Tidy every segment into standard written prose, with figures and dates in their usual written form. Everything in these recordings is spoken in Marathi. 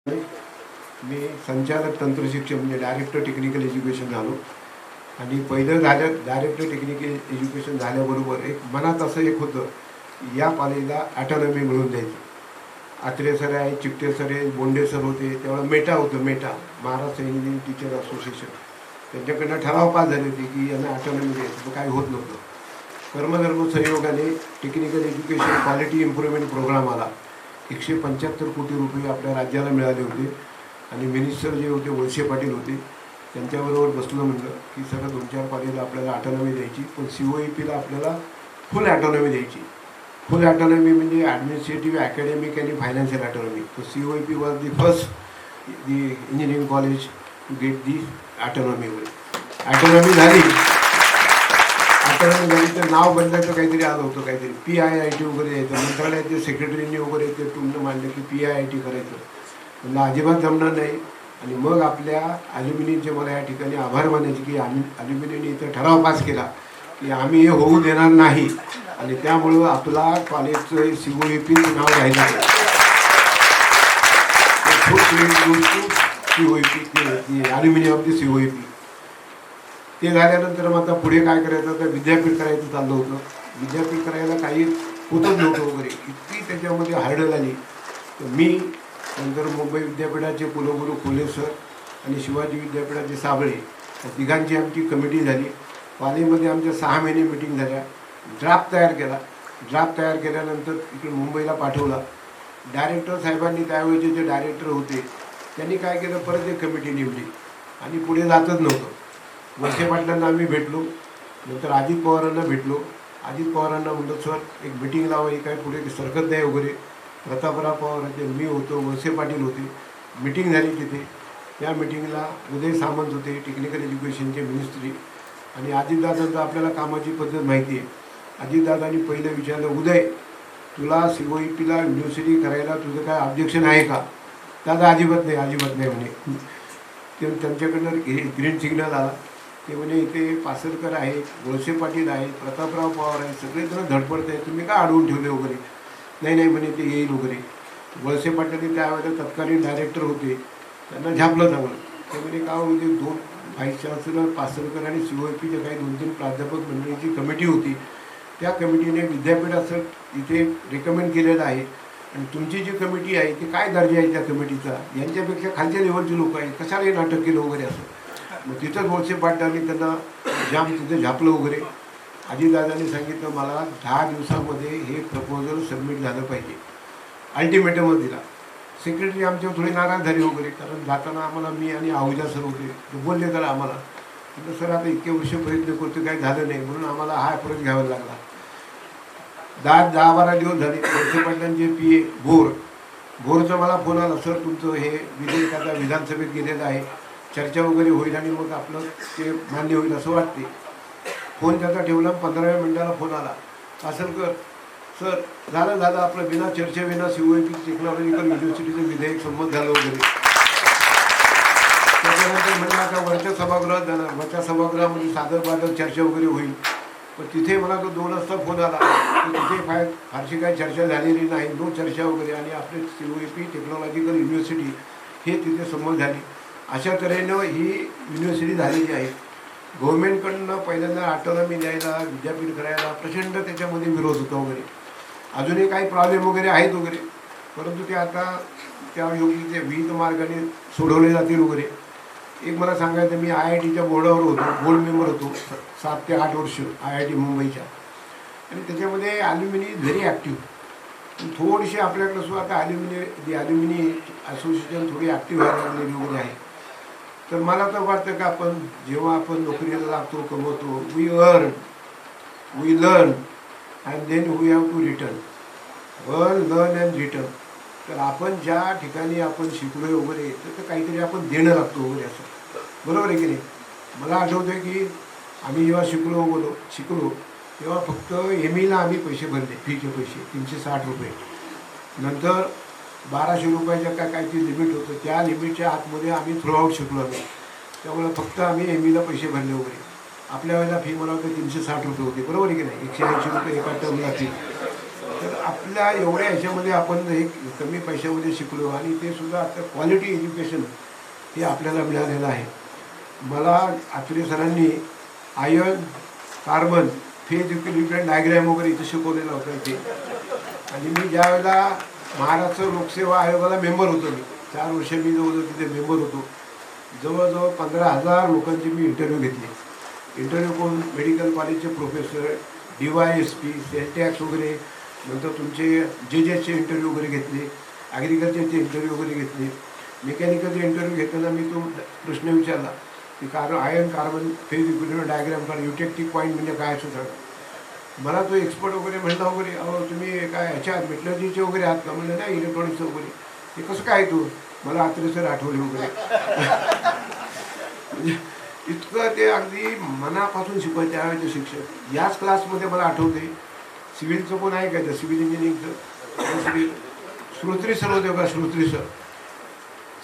मी संचालक तंत्रशिक्षण म्हणजे डायरेक्टर टेक्निकल एज्युकेशन झालो आणि पहिलं झालं डायरेक्टर टेक्निकल एज्युकेशन झाल्याबरोबर एक मनात असं एक होतं या कॉलेजला ॲटॉनॉमी मिळून द्यायची. आत्रे सर आहे, चिकटे सर आहे, बोंडे सर होते, तेव्हा मेटा होतं, Meta Maharashtra engineering teacher association, त्यांच्याकडनं ठराव पास झाले होते की यांना ॲटॉनॉमी द्यायचं, तर काही होत नव्हतं. कर्मधर्म संयोगाने technical education quality improvement programme आला. 175 कोटी रुपये आपल्या राज्याला मिळाले होते आणि मिनिस्टर जे होते वळसे पाटील होते, त्यांच्याबरोबर बसलं म्हणलं की सगळं 2-4 कॉलेजला आपल्याला ॲटॉनॉमी द्यायची, पण COEPला आपल्याला फुल ॲटॉनॉमी द्यायची. फुल ॲटॉनॉमी म्हणजे ॲडमिनिस्ट्रेटिव्ह, अकॅडमिक आणि फायनान्शियल ॲटॉनॉमी. तर COEP was the first the engineering college to get the autonomy. Autonomy झाली तर नाव बदलायचं काहीतरी आलं होतं, काहीतरी PIIT वगैरे यायचं. मंत्रालयाचे सेक्रेटरींनी वगैरे ते तुमनं मांडलं की PIIT करायचं. मला अजिबात जमणार नाही. आणि मग आपल्या ॲल्युमिनियनचे मला या ठिकाणी आभार मानायचे की ॲल्युमिनियनने इथं ठराव पास केला की आम्ही हे होऊ देणार नाही आणि त्यामुळं आपला कॉलेजचं COEP नाव राहिलं आहे. COEP aluminium of the COEP. ते झाल्यानंतर मग आता पुढे काय करायचं, तर विद्यापीठ करायचं चाललं होतं. विद्यापीठ करायला काही होतच नव्हतं वगैरे, इतकी त्याच्यामध्ये हार्डल आली. तर मी नंतर मुंबई विद्यापीठाचे कुलगुरू खोले सर आणि शिवाजी विद्यापीठाचे साबळे या तिघांची आमची कमिटी झाली. कॉलेजमध्ये आमच्या 6 महिने मिटिंग झाल्या. ड्राफ्ट तयार केला. ड्राफ्ट तयार केल्यानंतर इकडे मुंबईला पाठवला. डायरेक्टर साहेबांनी, त्यावेळेचे जे डायरेक्टर होते त्यांनी काय केलं, परत एक कमिटी नेमली आणि पुढे जातच नव्हतं. वळसे पाटलांना आम्ही भेटलो, नंतर अजित पवारांना भेटलो. अजित पवारांना म्हणलं सर एक मिटिंग लावा, ही काय पुढे सरकत नाही वगैरे. प्रतापराव पवार होते, मी होतो, वळसे पाटील होते. मिटिंग झाली तिथे. त्या मिटिंगला उदय सामंत होते, टेक्निकल एज्युकेशनचे मिनिस्ट्री. आणि अजितदादांचं आपल्याला कामाची पद्धत माहिती आहे. अजितदादांनी पहिलं विचारलं, उदय तुला COEPला युनिव्हर्सिटी करायला तुझं काय ऑब्जेक्शन आहे का? दादा अजिबात नाही म्हणे. ते त्यांच्याकडनं ग्रीन सिग्नल आला. ते म्हणे इथे पासरकर आहेत, वळसे पाटील आहेत, प्रतापराव पवार आहेत, सगळेजण धडपडत आहेत, तुम्ही का अडवून ठेवले वगैरे. नाही म्हणे ते येईल वगैरे. वळसे पाटील त्यावेळेला तत्कालीन डायरेक्टर होते, त्यांना झापलं चांगलं. ते म्हणे का म्हणजे 2 व्हाईस चान्सलर पासरकर आणि COEPच्या काही 2-3 प्राध्यापक मंडळीची कमिटी होती. त्या कमिटीने विद्यापीठ असं इथे रिकमेंड केलेलं आहे आणि तुमची जी कमिटी आहे ती काय दर्जा आहे त्या कमिटीचा, यांच्यापेक्षा खालच्या लेवलची लोक आहेत, कशाला हे नाटक केलं वगैरे असं. मग तिथंच वळसे पाटलांनी त्यांना तिथे झापलं वगैरे. अजितदादांनी सांगितलं मला 10 दिवसामध्ये हे प्रपोजल सबमिट झालं पाहिजे. अल्टिमेटमच दिला. सेक्रेटरी आमच्यावर थोडी नाराज झाली वगैरे, कारण जाताना आम्हाला मी आणि आहुजा सर होते, ते बोलले त्याला आम्हाला. म्हटलं सर आता इतके वर्ष प्रयत्न करतो, काही झालं नाही, म्हणून आम्हाला हा अप्रोच घ्यावा लागला. 10-12 दिवस झाले. वळसे पाटलांचे PA भोरचा मला फोन आला, सर तुमचं हे विधेयक आता विधानसभेत गेलेलं आहे, चर्चा वगैरे होईल आणि मग आपलं ते मान्य होईल असं वाटते. फोन त्याचा ठेवला. 15व्या मिनिटाला फोन आला, पासरकर सर झालं आपलं बिना चर्चेविना COEP टेक्नॉलॉजिकल युनिव्हर्सिटीचं विधेयक संमत झालं वगैरे. त्याच्यानंतर म्हणजे आता वरच्या सभागृहात जाणार, वरच्या सभागृहामध्ये सादर चर्चा वगैरे होईल. पण तिथे मला तो 2 वाजता फोन आला की तिथे फारशी काही चर्चा झालेली नाही, नो चर्चा वगैरे, आणि आपले COEP टेक्नॉलॉजिकल युनिव्हर्सिटी हे तिथे संमत झाली. अशा तऱ्हेनं ही युनिव्हर्सिटी झालेली आहे. गव्हर्मेंटकडनं पहिल्यांदा ॲटॉनॉमी द्यायला, विद्यापीठ करायला प्रचंड त्याच्यामध्ये विरोध होता वगैरे. अजूनही काही प्रॉब्लेम वगैरे आहेत वगैरे, परंतु ते आता त्या योगी ते विविध मार्गाने सोडवले जातील वगैरे. एक मला सांगायचं, मी IITच्या बोर्डावर होतो, बोर्ड मेंबर होतो 7 ते 8 वर्ष IIT मुंबईच्या. आणि त्याच्यामध्ये ॲल्युमिनी इज व्हेरी ॲक्टिव्ह. थोडीशी आपल्याकडं सुद्धा आता ॲल्युमिनी असोसिएशन थोडी ॲक्टिव्ह व्हायला लागलेली वगैरे आहे. तर मला तर वाटतं का जेव्हा आपण नोकरीला लागतो, कमवतो, we learn and then we have to return. Learn and return. तर आपण ज्या ठिकाणी आपण शिकलो वगैरे, तर काहीतरी आपण देणं लागतो वगैरे असं, बरोबर आहे की नाही. मला आठवतं आहे की आम्ही जेव्हा शिकलो तेव्हा फक्त ME आम्ही पैसे भरले, फीचे पैसे 360 रुपये. नंतर 1200 रुपयाच्या काहीतरी लिमिट होतं, त्या लिमिटच्या आतमध्ये आम्ही थ्रूआउट शिकलो आम्ही. त्यामुळे फक्त आम्ही ME पैसे भरले वगैरे. आपल्या वेळेला फी मला वाटतं 360 रुपये होते, बरोबर आहे की नाही. 180 रुपये एका टर्मला फी. तर आपल्या एवढ्या ह्याच्यामध्ये आपण एक कमी पैशामध्ये शिकलो आणि ते सुद्धा आता क्वालिटी एज्युकेशन हे आपल्याला मिळालेलं आहे. मला आत्रे सरांनी iron carbon phase equilibrium diagram वगैरे इथे शिकवलेला होता इथे. आणि मी ज्यावेळेला महाराष्ट्र लोकसेवा आयोगाला मेंबर होतो, मी 4 वर्ष मी जवळजवळ तिथे मेंबर होतो. जवळजवळ 15,000 लोकांचे मी इंटरव्ह्यू घेतले. इंटरव्ह्यू करून मेडिकल कॉलेजचे प्रोफेसर, DYSP, सेल टॅक्स वगैरे, नंतर तुमचे जजेसचे इंटरव्ह्यू वगैरे घेतले, ॲग्रिकल्चरचे इंटरव्ह्यू वगैरे घेतले. मेकॅनिकलचे इंटरव्ह्यू घेताना मी तो प्रश्न विचारला की iron carbon phase equilibrium diagram काढा, युटेक्टिक पॉईंट म्हणजे काय असं सांगा. मला तो एक्सपर्ट वगैरे म्हणला वगैरे, अहो तुम्ही काय ह्याच्यात मेटलर्जीचे वगैरे आहात का? म्हणलं नाही, इलेक्ट्रॉनिक्स वगैरे. ते कसं काय तू? मला आत्रे सर आठवले वगैरे. म्हणजे इतकं ते अगदी मनापासून शिकवायचे त्यावेळेचे शिक्षक. याच क्लासमध्ये मला आठवते सिव्हिलचं कोण आहे काय, सिव्हिल इंजिनिअरिंगचं श्रोत्री सर होते बघा, श्रोत्री सर.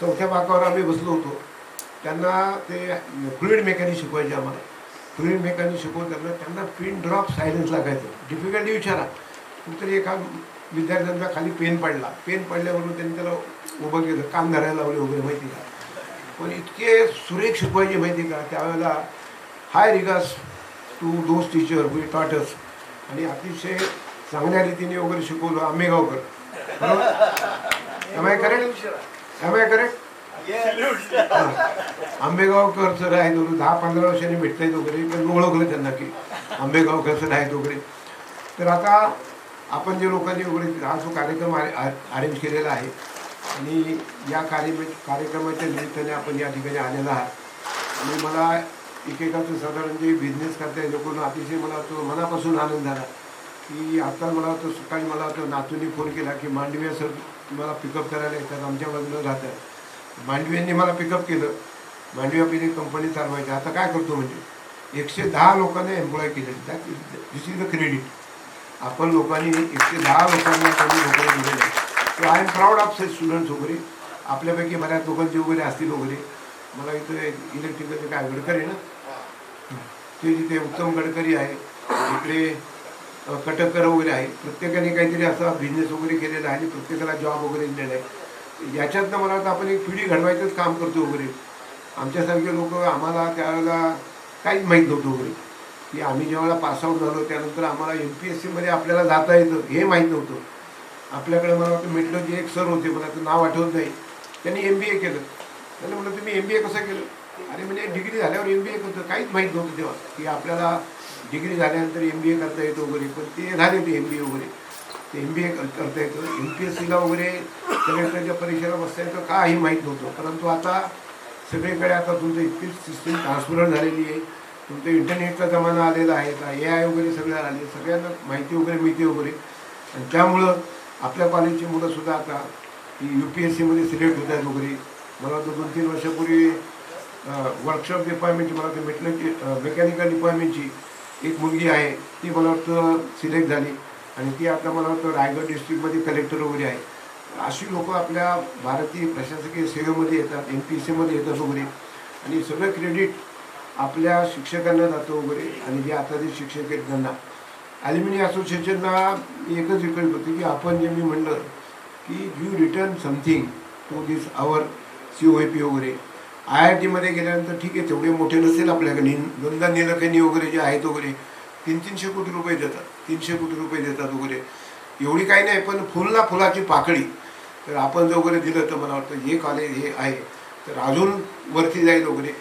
4थ्या बाकावर आम्ही बसलो होतो. त्यांना ते फ्लुइड मेकॅनिक शिकवायचे आम्हाला. फ्लुइड मेकॅनिक शिकवताना त्यांना पिन ड्रॉप सायलेन्स लागायचं. डिफिकल्टी विचारा. कुठतरी एका विद्यार्थ्यांचा खाली पेन पडला, पेन पडल्यावरून त्यांनी त्याला उभं केलं, कान धरायला लावले वगैरे, माहिती का. पण इतके सुरेख शिकवायचे माहिती का. त्यावेळेला high regards to those teacher we taught us. आणि अतिशय चांगल्या रीतीने वगैरे शिकवलं. आंबेगावकर, बरोबर? Am I correct? Ambegaonkar sir आहेत वगैरे. 10-15 वर्षांनी भेटता येत वगैरे, पण ओळखलं त्यांना की आंबेगावकर सर आहेत वगैरे. तर आता आपण जे लोकांनी वगैरे हा जो कार्यक्रम अरेंज केलेला आहे आणि या कार्यक्रमाच्या निमित्ताने आपण या ठिकाणी आलेला आहात. आणि मला एकेकाचं साधारण जे बिझनेस करता येईल लोकांना अतिशय मला तो मनापासून आनंद झाला की आता मला तो सकाळी मला तो नातूंनी फोन केला की मांडविया सर मला पिकअप करायला येतात, आमच्या बाजूला राहतात. मांडवियांनी मला पिकअप केलं. मांडविया पहिले कंपनी चालवायची. आता काय करतो म्हणजे 110 लोकांना एम्प्लॉय केले. दिस इज द क्रेडिट. आपण लोकांनी 110 लोकांना त्यांनी नोकऱ्या दिलेल्या आहेत. So I am proud of set students वगैरे. आपल्यापैकी बऱ्याच लोकांचे वगैरे असतील वगैरे. मला इथं इलेक्ट्रिकलचे काय गडकरी ना, ते जिथे उत्तम गडकरी आहे, इकडे कटकर वगैरे आहे. प्रत्येकाने काहीतरी असा बिझनेस वगैरे केलेला आहे आणि प्रत्येकाला जॉब वगैरे दिलेला आहे. याच्यातनं मला वाटतं आपण एक पिढी घडवायचंच काम करतो वगैरे. आमच्यासारखे लोक, आम्हाला त्यावेळेला काहीच माहीत नव्हतं वगैरे की आम्ही ज्यावेळेला पासआउट झालो त्यानंतर आम्हाला MPSCमध्ये आपल्याला जाता येतं हे माहीत नव्हतं. आपल्याकडे मला वाटतं मेटलर्जी एक सर होते, मला तर नाव आठवत नाही, त्यांनी MBA केलं. त्यांना म्हटलं तुम्ही MBA कसं केलं? अरे म्हणजे डिग्री झाल्यावर MBA करतं. काहीच माहीत नव्हतं तेव्हा की आपल्याला डिग्री झाल्यानंतर MBA करता येतं वगैरे. पण ते झाले ते MBA वगैरे, ते MBA करता येतं. MPSCला वगैरे कलेक्टरच्या परीक्षेला बसता येतं काही माहीत नव्हतं. परंतु आता सगळीकडे आता तुमचं इतकी सिस्टीम ट्रान्सफरंट झालेली आहे. तुमचं इंटरनेटचा जमाना आलेला आहे. AI वगैरे सगळं आले, सगळ्यांना माहिती वगैरे मिळते वगैरे. आणि त्यामुळं आपल्या कॉलेजची मुलंसुद्धा आता UPSCमध्ये सिलेक्ट होत आहेत वगैरे. मला वाटतं 2-3 वर्षापूर्वी वर्कशॉप डिपार्टमेंटची, मला वाटतं मेकॅनिकल डिपार्टमेंटची एक मुलगी आहे, ती मला वाटतं सिलेक्ट झाली आणि ती आता मला वाटतं रायगड डिस्ट्रिक्टमध्ये कलेक्टर वगैरे आहे. अशी लोकं आपल्या भारतीय प्रशासकीय सेवेमध्ये येतात, MPSCमध्ये येतात वगैरे. आणि सगळं क्रेडिट आपल्या शिक्षकांना जातं वगैरे. आणि जे आता जे शिक्षक आहेत त्यांना, ॲल्युमिनी असोसिएशनला एकच रिक्वेस्ट होती की आपण जे मी म्हणलं की you return something to this our COAP वगैरे. IIT गेल्यानंतर ठीक आहे, तेवढे मोठे नसेल आपल्याकडे. गंगा नीलकणी वगैरे जे आहेत वगैरे 300 कोटी रुपये देतात, 300 कोटी रुपये देतात वगैरे. एवढी काही नाही, पण फुलला फुलाची पाकळी तर आपण जर वगैरे दिलं तर मला वाटतं हे कॉलेज हे आहे तर अजून वरती जाईल वगैरे.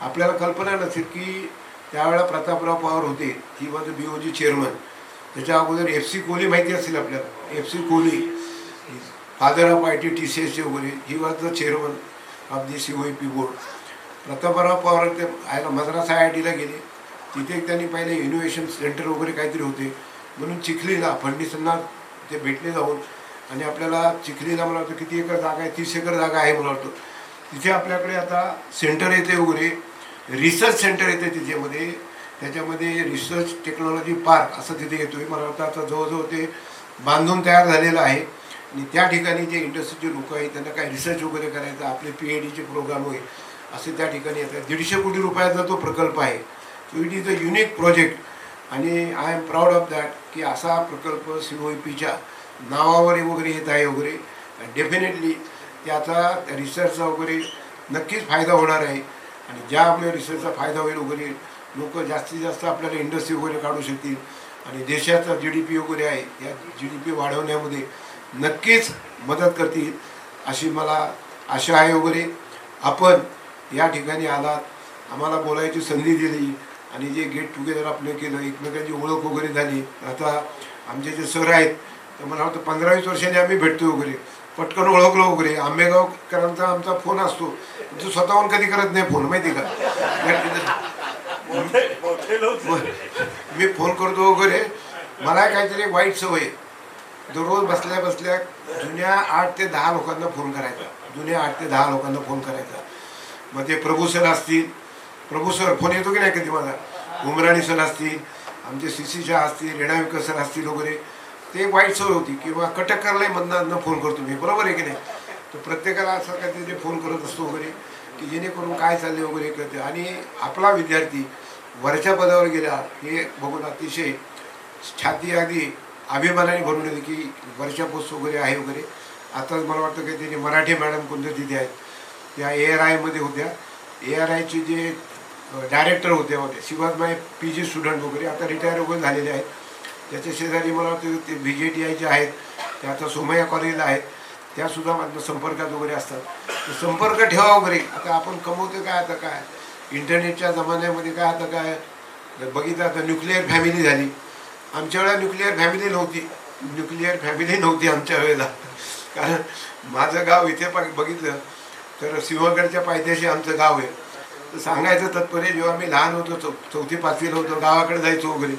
आपल्याला कल्पना नसेल की त्यावेळेला प्रतापराव पवार होते, ही वॉज BOG चेअरमन. त्याच्या अगोदर FC कोहली माहिती असेल आपल्याला. FC Kohli, father of IT TCS वगैरे, he was the chairman of the COAP board. Prataprao Pawar ते मद्रास IITला गेले. तिथे त्यांनी पहिले इनोव्हेशन सेंटर वगैरे काहीतरी होते म्हणून चिखलीला फडणीसांना ते भेटले जाऊन. आणि आपल्याला चिखलीला मला वाटतं किती एकर जागा आहे, 30 एकर जागा आहे मला वाटतं. तिथे आपल्याकडे आता सेंटर येते वगैरे, रिसर्च सेंटर येते तिथेमध्ये. त्याच्यामध्ये रिसर्च टेक्नॉलॉजी पार्क असं तिथे येतो आहे. मला वाटतं आता जवळजवळ ते बांधून तयार झालेलं आहे. आणि त्या ठिकाणी जे इंडस्ट्रीचे लोक आहेत त्यांना काय रिसर्च वगैरे करायचं, आपले PhDचे प्रोग्राम वगैरे असे त्या ठिकाणी येतात. 150 कोटी रुपयाचा तो प्रकल्प आहे. So it is a unique project. आणि I am proud of that की असा प्रकल्प COEPच्या नावावर वगैरे येत आहे वगैरे. डेफिनेटली त्याचा रिसर्चचा वगैरे नक्कीच फायदा होणार आहे. आणि ज्या आपल्या रिसर्चचा फायदा होईल वगैरे लोक जास्तीत जास्त आपल्याला इंडस्ट्री वगैरे काढू शकतील आणि देशाचा GDP वगैरे आहे या GDP वाढवण्यामध्ये नक्कीच मदत करतील अशी मला आशा आहे वगैरे. आपण या ठिकाणी आलात, आम्हाला बोलायची संधी दिली आणि जे गेट टुगेदर आपलं केलं, एकमेकांची ओळख वगैरे झाली. आता आमचे जे सर आहेत तर मला वाटतं 15-20 वर्षांनी आम्ही भेटतो वगैरे, पटकन ओळखलो वगैरे. आंबेगावकरांचा आमचा फोन असतो, तो स्वतःहून कधी करत नाही फोन, माहिती का. मी फोन करतो वगैरे. मला काहीतरी एक वाईट सवय आहे, दररोज बसल्या बसल्या जुन्या 8 ते 10 लोकांना फोन करायचा, जुन्या 8 ते 10 लोकांना फोन करायचा. मग ते प्रभू सर असतील, प्रभू सर फोन येतो की नाही कधी मला, उमराणी सर असतील, आमचे CC शाह असतील, रेणाविकर सर असतील वगैरे. ते वाईट सवय होती किंवा कटकरलाही मधनं फोन करतो मी, बरोबर आहे की नाही. तर प्रत्येकाला असं काहीतरी फोन करत असतो वगैरे की जेणेकरून काय चालले वगैरे करते. आणि आपला विद्यार्थी वरच्या पदावर गेला हे बघून अतिशय छाती अगदी अभिमानाने भरून येते की वरच्या पोस्ट वगैरे आहे वगैरे. आताच मला वाटतं की त्याने मराठी मॅडम कोणत्या तिथे आहेत त्या ARIमध्ये होत्या. ARIचे जे डायरेक्टर होते शिवाजमाई PG स्टुडंट वगैरे आता रिटायर वगैरे झालेले आहेत. त्याच्या शेजारी मला वाटतं ते VJTIचे आहेत, त्या आता सोमय्या कॉलेजला आहेत, त्यासुद्धा माझ्या संपर्कात वगैरे असतात. संपर्क ठेवा वगैरे. आता आपण कमवतो काय, आता काय इंटरनेटच्या जमान्यामध्ये काय, आता काय बघितलं. आता न्यूक्लिअर फॅमिली झाली, आमच्या वेळेला न्यूक्लिअर फॅमिली नव्हती आमच्या वेळेला. कारण माझं गाव इथे बघितलं तर सिंहगडच्या पायथ्याशी आमचं गाव आहे. तर सांगायचं तात्पर्य, जेव्हा मी लहान होतो 4थी-5वीला होतो, गावाकडे जायचो वगैरे.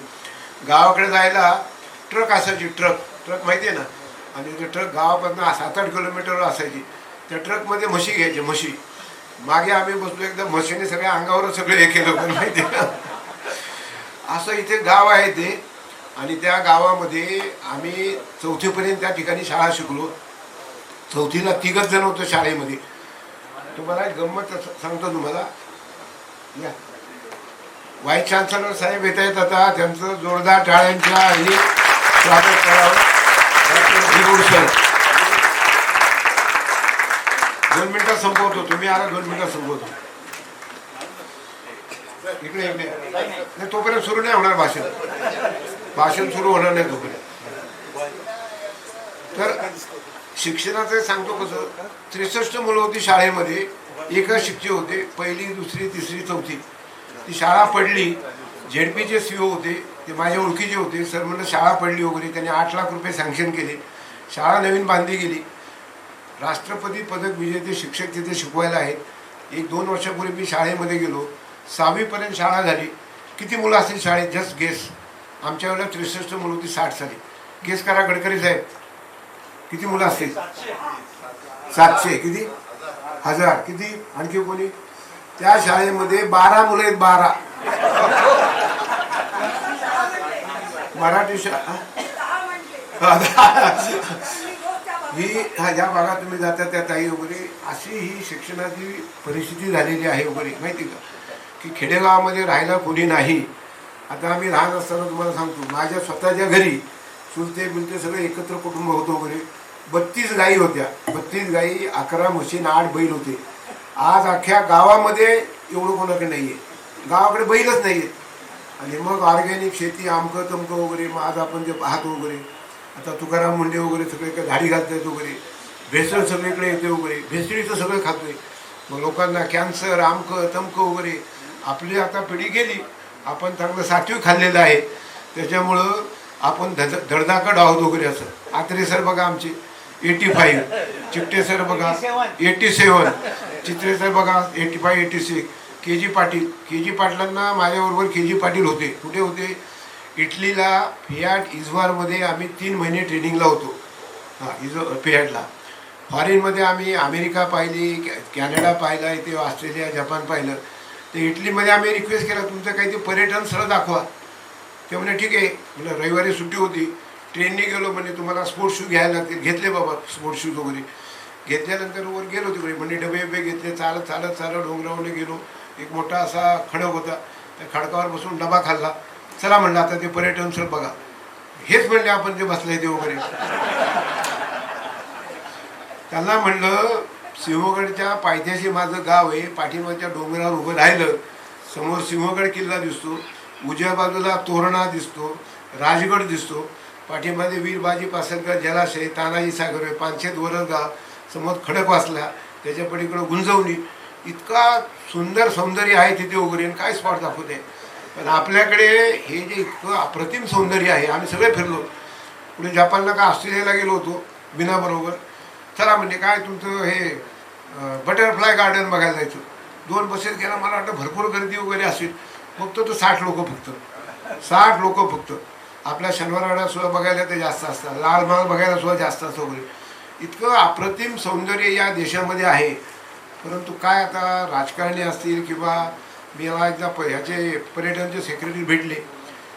गावाकडे जायला ट्रक असायची, ट्रक माहिती आहे ना. आणि ते ट्रक गावापासून 7-8 किलोमीटरवर असायची. त्या ट्रकमध्ये म्हशी घ्यायचे, म्हशी. मागे आम्ही बसलो, एकदा म्हशीने सगळ्या अंगावर सगळं हे केलं पण माहिती आहे ना. असं इथे गाव आहे ते. आणि त्या गावामध्ये आम्ही 4थीपर्यंत त्या ठिकाणी शाळा शिकलो. 4थीला 3 जण होतो शाळेमध्ये. तुम्हाला एक गंमत सांगतो तुम्हाला. या व्हाईस चान्सलर साहेब येत आहेत आता, त्यांचं जोरदार टाळ्यांच्या हे स्वागत करावं. सर 2 मिनिटात संपवतो, तुम्ही आला 2 मिनिटात संपवतो. इकडे नाही, तोपर्यंत सुरू नाही होणार भाषण सुरू होणार नाही तोपर्यंत. तर शिक्षणाचं सांगतो कसं, 63 मुलं होती शाळेमध्ये, एकच शिक्षक होते. 1ली, 2री, 3री, 4थी. ती शाळा पडली. ZPचे CO होते, ते माझ्या ओळखीचे होते. सर म्हणलं शाळा पडली वगैरे. त्यांनी 8 लाख रुपये सँक्शन केले. शाळा नवीन बांधली गेली. राष्ट्रपती पदक विजेते शिक्षक तिथे शिकवायला आहेत. 1-2 वर्षापूर्वी मी शाळेमध्ये गेलो. 6वीपर्यंत शाळा झाली. किती मुलं असतील शाळेत, जस्ट गेस. आमच्या वेळेला 63 मुलं होती 60 साली. गेस करा गडकरी साहेब, किती मुलं असतील. 700 किती, 1000 किती, आणखी कोणी. त्या शाळेमध्ये 12 मुलं आहेत, 12. मराठी शाळा ही ज्या भागात तुम्ही जाता त्या ताई वगैरे, अशी ही शिक्षणाची परिस्थिती झालेली आहे वगैरे, माहिती का. की खेडेगावामध्ये राहायला कोणी नाही. आता आम्ही लहान असताना तुम्हाला सांगतो, माझ्या स्वतःच्या घरी चुलते बिलते सगळे एकत्र कुटुंब होतं वगैरे. 32 गायी होत्या. 32 गायी, 11 म्हशी, 8 बैल होते. आज अख्ख्या गावामध्ये एवढं कोणाकडे नाही आहे. गावाकडे बैलच नाही आहेत. आणि मग ऑर्गॅनिक शेती, आमकं तमकं वगैरे. मग आज आपण जे पाहतो वगैरे, आता तुकाराम मुंडे वगैरे सगळे काही झाडी घालतायत वगैरे, भेसळ सगळीकडे येते वगैरे, भेसळीचं सगळं खातोय. मग लोकांना कॅन्सर, आमकं तमकं वगैरे. आपली आता पिढी गेली, आपण चांगलं सात्विक खाल्लेलं आहे, त्याच्यामुळं आपण धडधाकड आहोत वगैरे असं. आत्रे सर बघा आमचे 85, चिकटे सर बघा 87, चित्रे सर बघा 85, 86. KG पाटलांना माझ्याबरोबर KG पाटील होते. कुठे होते, इटलीला फियाट इजवारमध्ये आम्ही 3 महिने ट्रेनिंगला होतो. फियाटला. फॉरेनमध्ये आम्ही अमेरिका पाहिली, कॅनडा पाहिला, इथे ऑस्ट्रेलिया, जपान पाहिलं. तर इटलीमध्ये आम्ही रिक्वेस्ट केला, तुमचं काही ते पर्यटन स्थळ दाखवा. ते म्हणे ठीक आहे. म्हणजे रविवारी सुट्टी होती, ट्रेनने गेलो. म्हणजे तुम्हाला स्पोर्ट्स शूज घ्यायला लागतील. घेतले बाबा स्पोर्ट्स शूज वगैरे. घेतल्यानंतर वर गेलो तिकडे, म्हणजे डबे घेतले. चालत डोंगरावरून गेलो. एक मोठा असा खडक होता, त्या खडकावर बसून डबा खाल्ला. चला म्हणलं आता ते पर्यटन स्थळ बघा. हेच म्हणले आपण ते बसले ते वगैरे. त्यांना म्हणलं सिंहगडच्या पायथ्याशी माझं गाव आहे, पाठीमागच्या डोंगरावर उभं राहिलं, समोर सिंहगड किल्ला दिसतो, उजव्या बाजूला तोरणा दिसतो, राजगड दिसतो, पाठीमध्ये वीरबाजी पासलकर जलाशय, तानाजी सागर, पानशेत वरसगाव, समोर खडकवासला, त्याच्या पलीकडं गुंजवणी, इतका सुंदर सौंदर्य आहे तिथे वगैरे. काय स्पॉट दाखवते. पण आपल्याकडे हे जे इतकं अप्रतिम सौंदर्य आहे, आम्ही सगळे फिरलो. पुढे जपानला का ऑस्ट्रेलियाला गेलो होतो बिनाबरोबर. चला म्हणजे काय तुमचं हे बटरफ्लाय गार्डन बघायला जायचं. 2 बसेस गेला, मला वाटतं भरपूर गर्दी वगैरे असेल. फक्त तो 60 लोक फक्त, 60 लोक फक्त. आपल्या शनिवारवाडा सुद्धा बघायला ते जास्त असतात, लाल महाल बघायला सुद्धा जास्त असतं वगैरे. इतकं अप्रतिम सौंदर्य या देशामध्ये आहे. परंतु काय आता राजकारणी असतील किंवा मी मला एकदा ह्याचे पर्यटनचे सेक्रेटरी भेटले.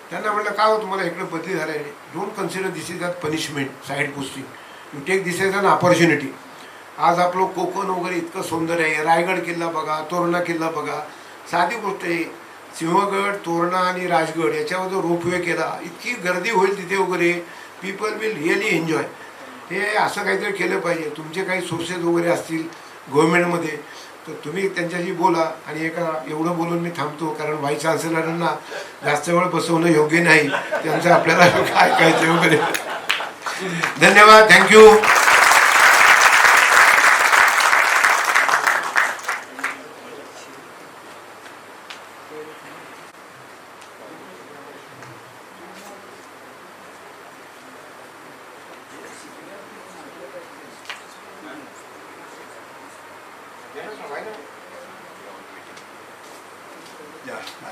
त्यांना म्हटलं काय हो तुम्हाला इकडे बदली झाला आहे. Don't consider this is a punishment, side posting, you take this as an opportunity. आज आपलं कोकण वगैरे इतकं सौंदर्य आहे. रायगड किल्ला बघा, तोरणा किल्ला बघा. साधी गोष्ट आहे, सिंहगड, तोरणा आणि राजगड याच्यावर जो रोपवे केला, इतकी गर्दी होईल तिथे वगैरे. People will really enjoy. हे असं काहीतरी केलं पाहिजे. तुमचे काही सोर्सेस वगैरे असतील गव्हर्नमेंटमध्ये तर तुम्ही त्यांच्याशी बोला. आणि एवढं बोलून मी थांबतो, कारण व्हाईस चान्सलरांना जास्त वेळ बसवणं योग्य नाही. त्यांचं आपल्याला काय ऐकायचं वगैरे. धन्यवाद, thank you.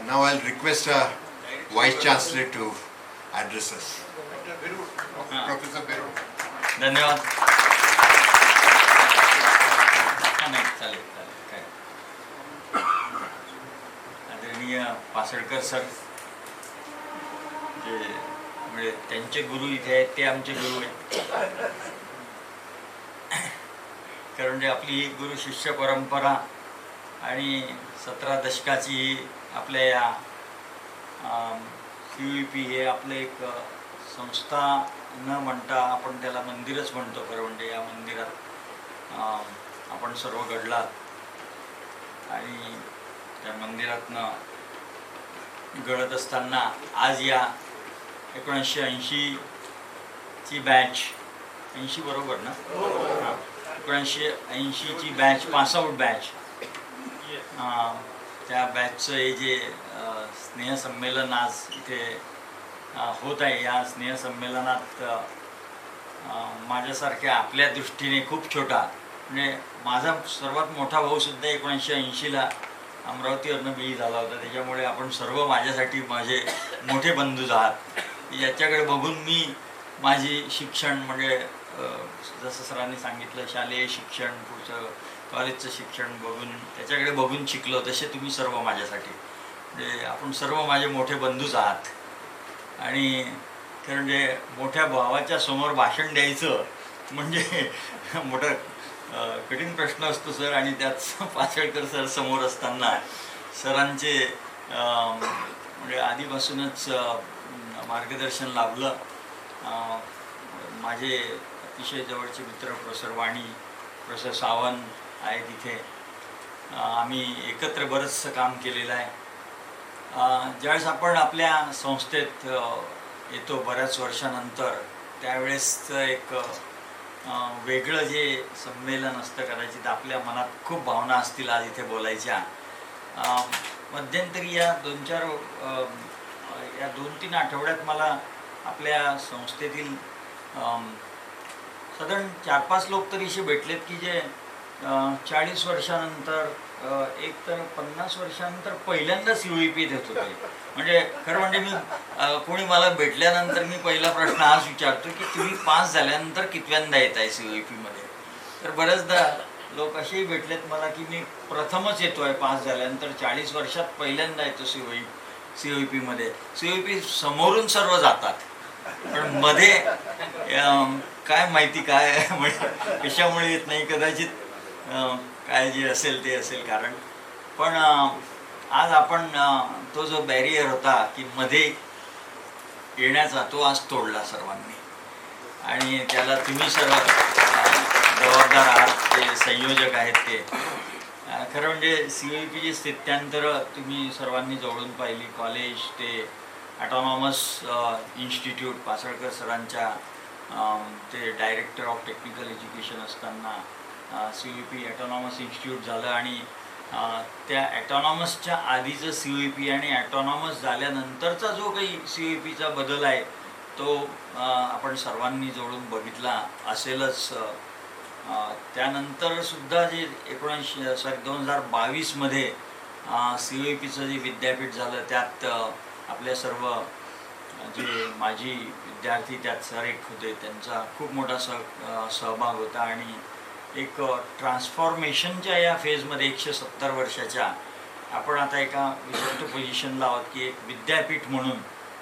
Now I'll request Vice Chancellor to address us. Professor Beru. धन्यवाद. नाही चालेल काय आदरणीय पासळकर सर जे म्हणजे त्यांचे गुरु इथे आहेत ते आमचे गुरु आहेत. कारण म्हणजे आपली गुरु शिष्य परंपरा आणि 17 दशकाची आपल्या या CUEP हे आपलं एक संस्था न म्हणता आपण त्याला मंदिरच म्हणतो. खरं म्हणजे या मंदिरात आपण सर्व घडलात आणि त्या मंदिरातनं घडत असताना आज या 1980 ची बॅच, 80 बरोबर ना, 1980 ची बॅच, पासआउट बॅच, त्या बॅचचं हे जे स्नेहसंमेलन आज इथे होत आहे. या स्नेहसंमेलनात माझ्यासारख्या आपल्या दृष्टीने खूप छोटा, म्हणजे माझा सर्वात मोठा भाऊसुद्धा 1980ला अमरावतीवरनं बळी झाला होता. त्याच्यामुळे आपण सर्व माझ्यासाठी माझे मोठे बंधूच आहात. याच्याकडे बघून मी माझी शिक्षण म्हणजे जसं सरांनी सांगितलं शालेय शिक्षण, पुढचं कॉलेजचं शिक्षण बघून त्याच्याकडे बघून शिकलो. तसे तुम्ही सर्व माझ्यासाठी म्हणजे आपण सर्व माझे मोठे बंधूच आहात. आणि खरं म्हणजे मोठ्या भावाच्या समोर भाषण द्यायचं म्हणजे मोठा कठीण प्रश्न असतो सर. आणि त्यात पासळकर सर समोर असताना सरांचे म्हणजे आधीपासूनच मार्गदर्शन लाभलं. माझे अतिशय जवळचे मित्र प्रोफेसर वाणी, प्रोफेसर सावंत आहे तिथे. आम्ही एकत्र बरंचसं काम केलेलं आहे. ज्यावेळेस आपण आपल्या संस्थेत येतो बऱ्याच वर्षानंतर, त्यावेळेस एक वेगळं जे संमेलन असतं, कदाचित आपल्या मनात खूप भावना असतील आज इथे बोलायच्या. मध्यंतरी या 2-3 आठवड्यात मला आपल्या संस्थेतील साधारण 4-5 लोक तरी असे भेटलेत की जे 40 वर्षानंतर, एक तर 50 वर्षानंतर पहिल्यांदा CUEP देत होते. म्हणजे खरं म्हणजे मी कोणी मला भेटल्यानंतर मी पहिला प्रश्न हाच विचारतो की तुम्ही पास झाल्यानंतर कितव्यांदा येत आहे CUEP मध्ये. तर बऱ्याचदा लोक असेही भेटलेत मला की मी प्रथमच येतो आहे पास झाल्यानंतर, 40 वर्षात पहिल्यांदा येतो CUEP मध्ये. CUEP समोरून सर्व जातात पण मध्ये काय माहिती काय कशामुळे येत नाही, कदाचित काय जे असेल ते असेल कारण. पण आज आपण तो जो बॅरियर होता की मध्ये येण्याचा तो आज तोडला सर्वांनी, आणि त्याला तुम्ही सर्व जबाबदार आहात, ते संयोजक आहेत ते. खरं म्हणजे COEPची स्थित्यांतरं तुम्ही सर्वांनी जवळून पाहिली. कॉलेज ते ॲटॉनॉमस इन्स्टिट्यूट पासळकर सरांच्या ते डायरेक्टर ऑफ टेक्निकल एज्युकेशन असताना COEP ॲटॉनॉमस इन्स्टिट्यूट झालं, आणि त्या ॲटॉनॉमसच्या आधीचं COEP आणि ॲटॉनॉमस झाल्यानंतरचा जो काही COEPचा बदल आहे तो आपण सर्वांनी जवळून बघितला असेलच. त्यानंतरसुद्धा जे 2022मध्ये COEPचं जे विद्यापीठ झालं त्यात आपल्या सर्व जे माजी विद्यार्थी त्यात सर एक होते, त्यांचा खूप मोठा सहभाग होता, आणि एक ट्रान्सफॉर्मेशनच्या या फेजमध्ये 170 वर्षाच्या आपण आता एका विशिष्ट पोझिशनला आहोत की एक विद्यापीठ म्हणून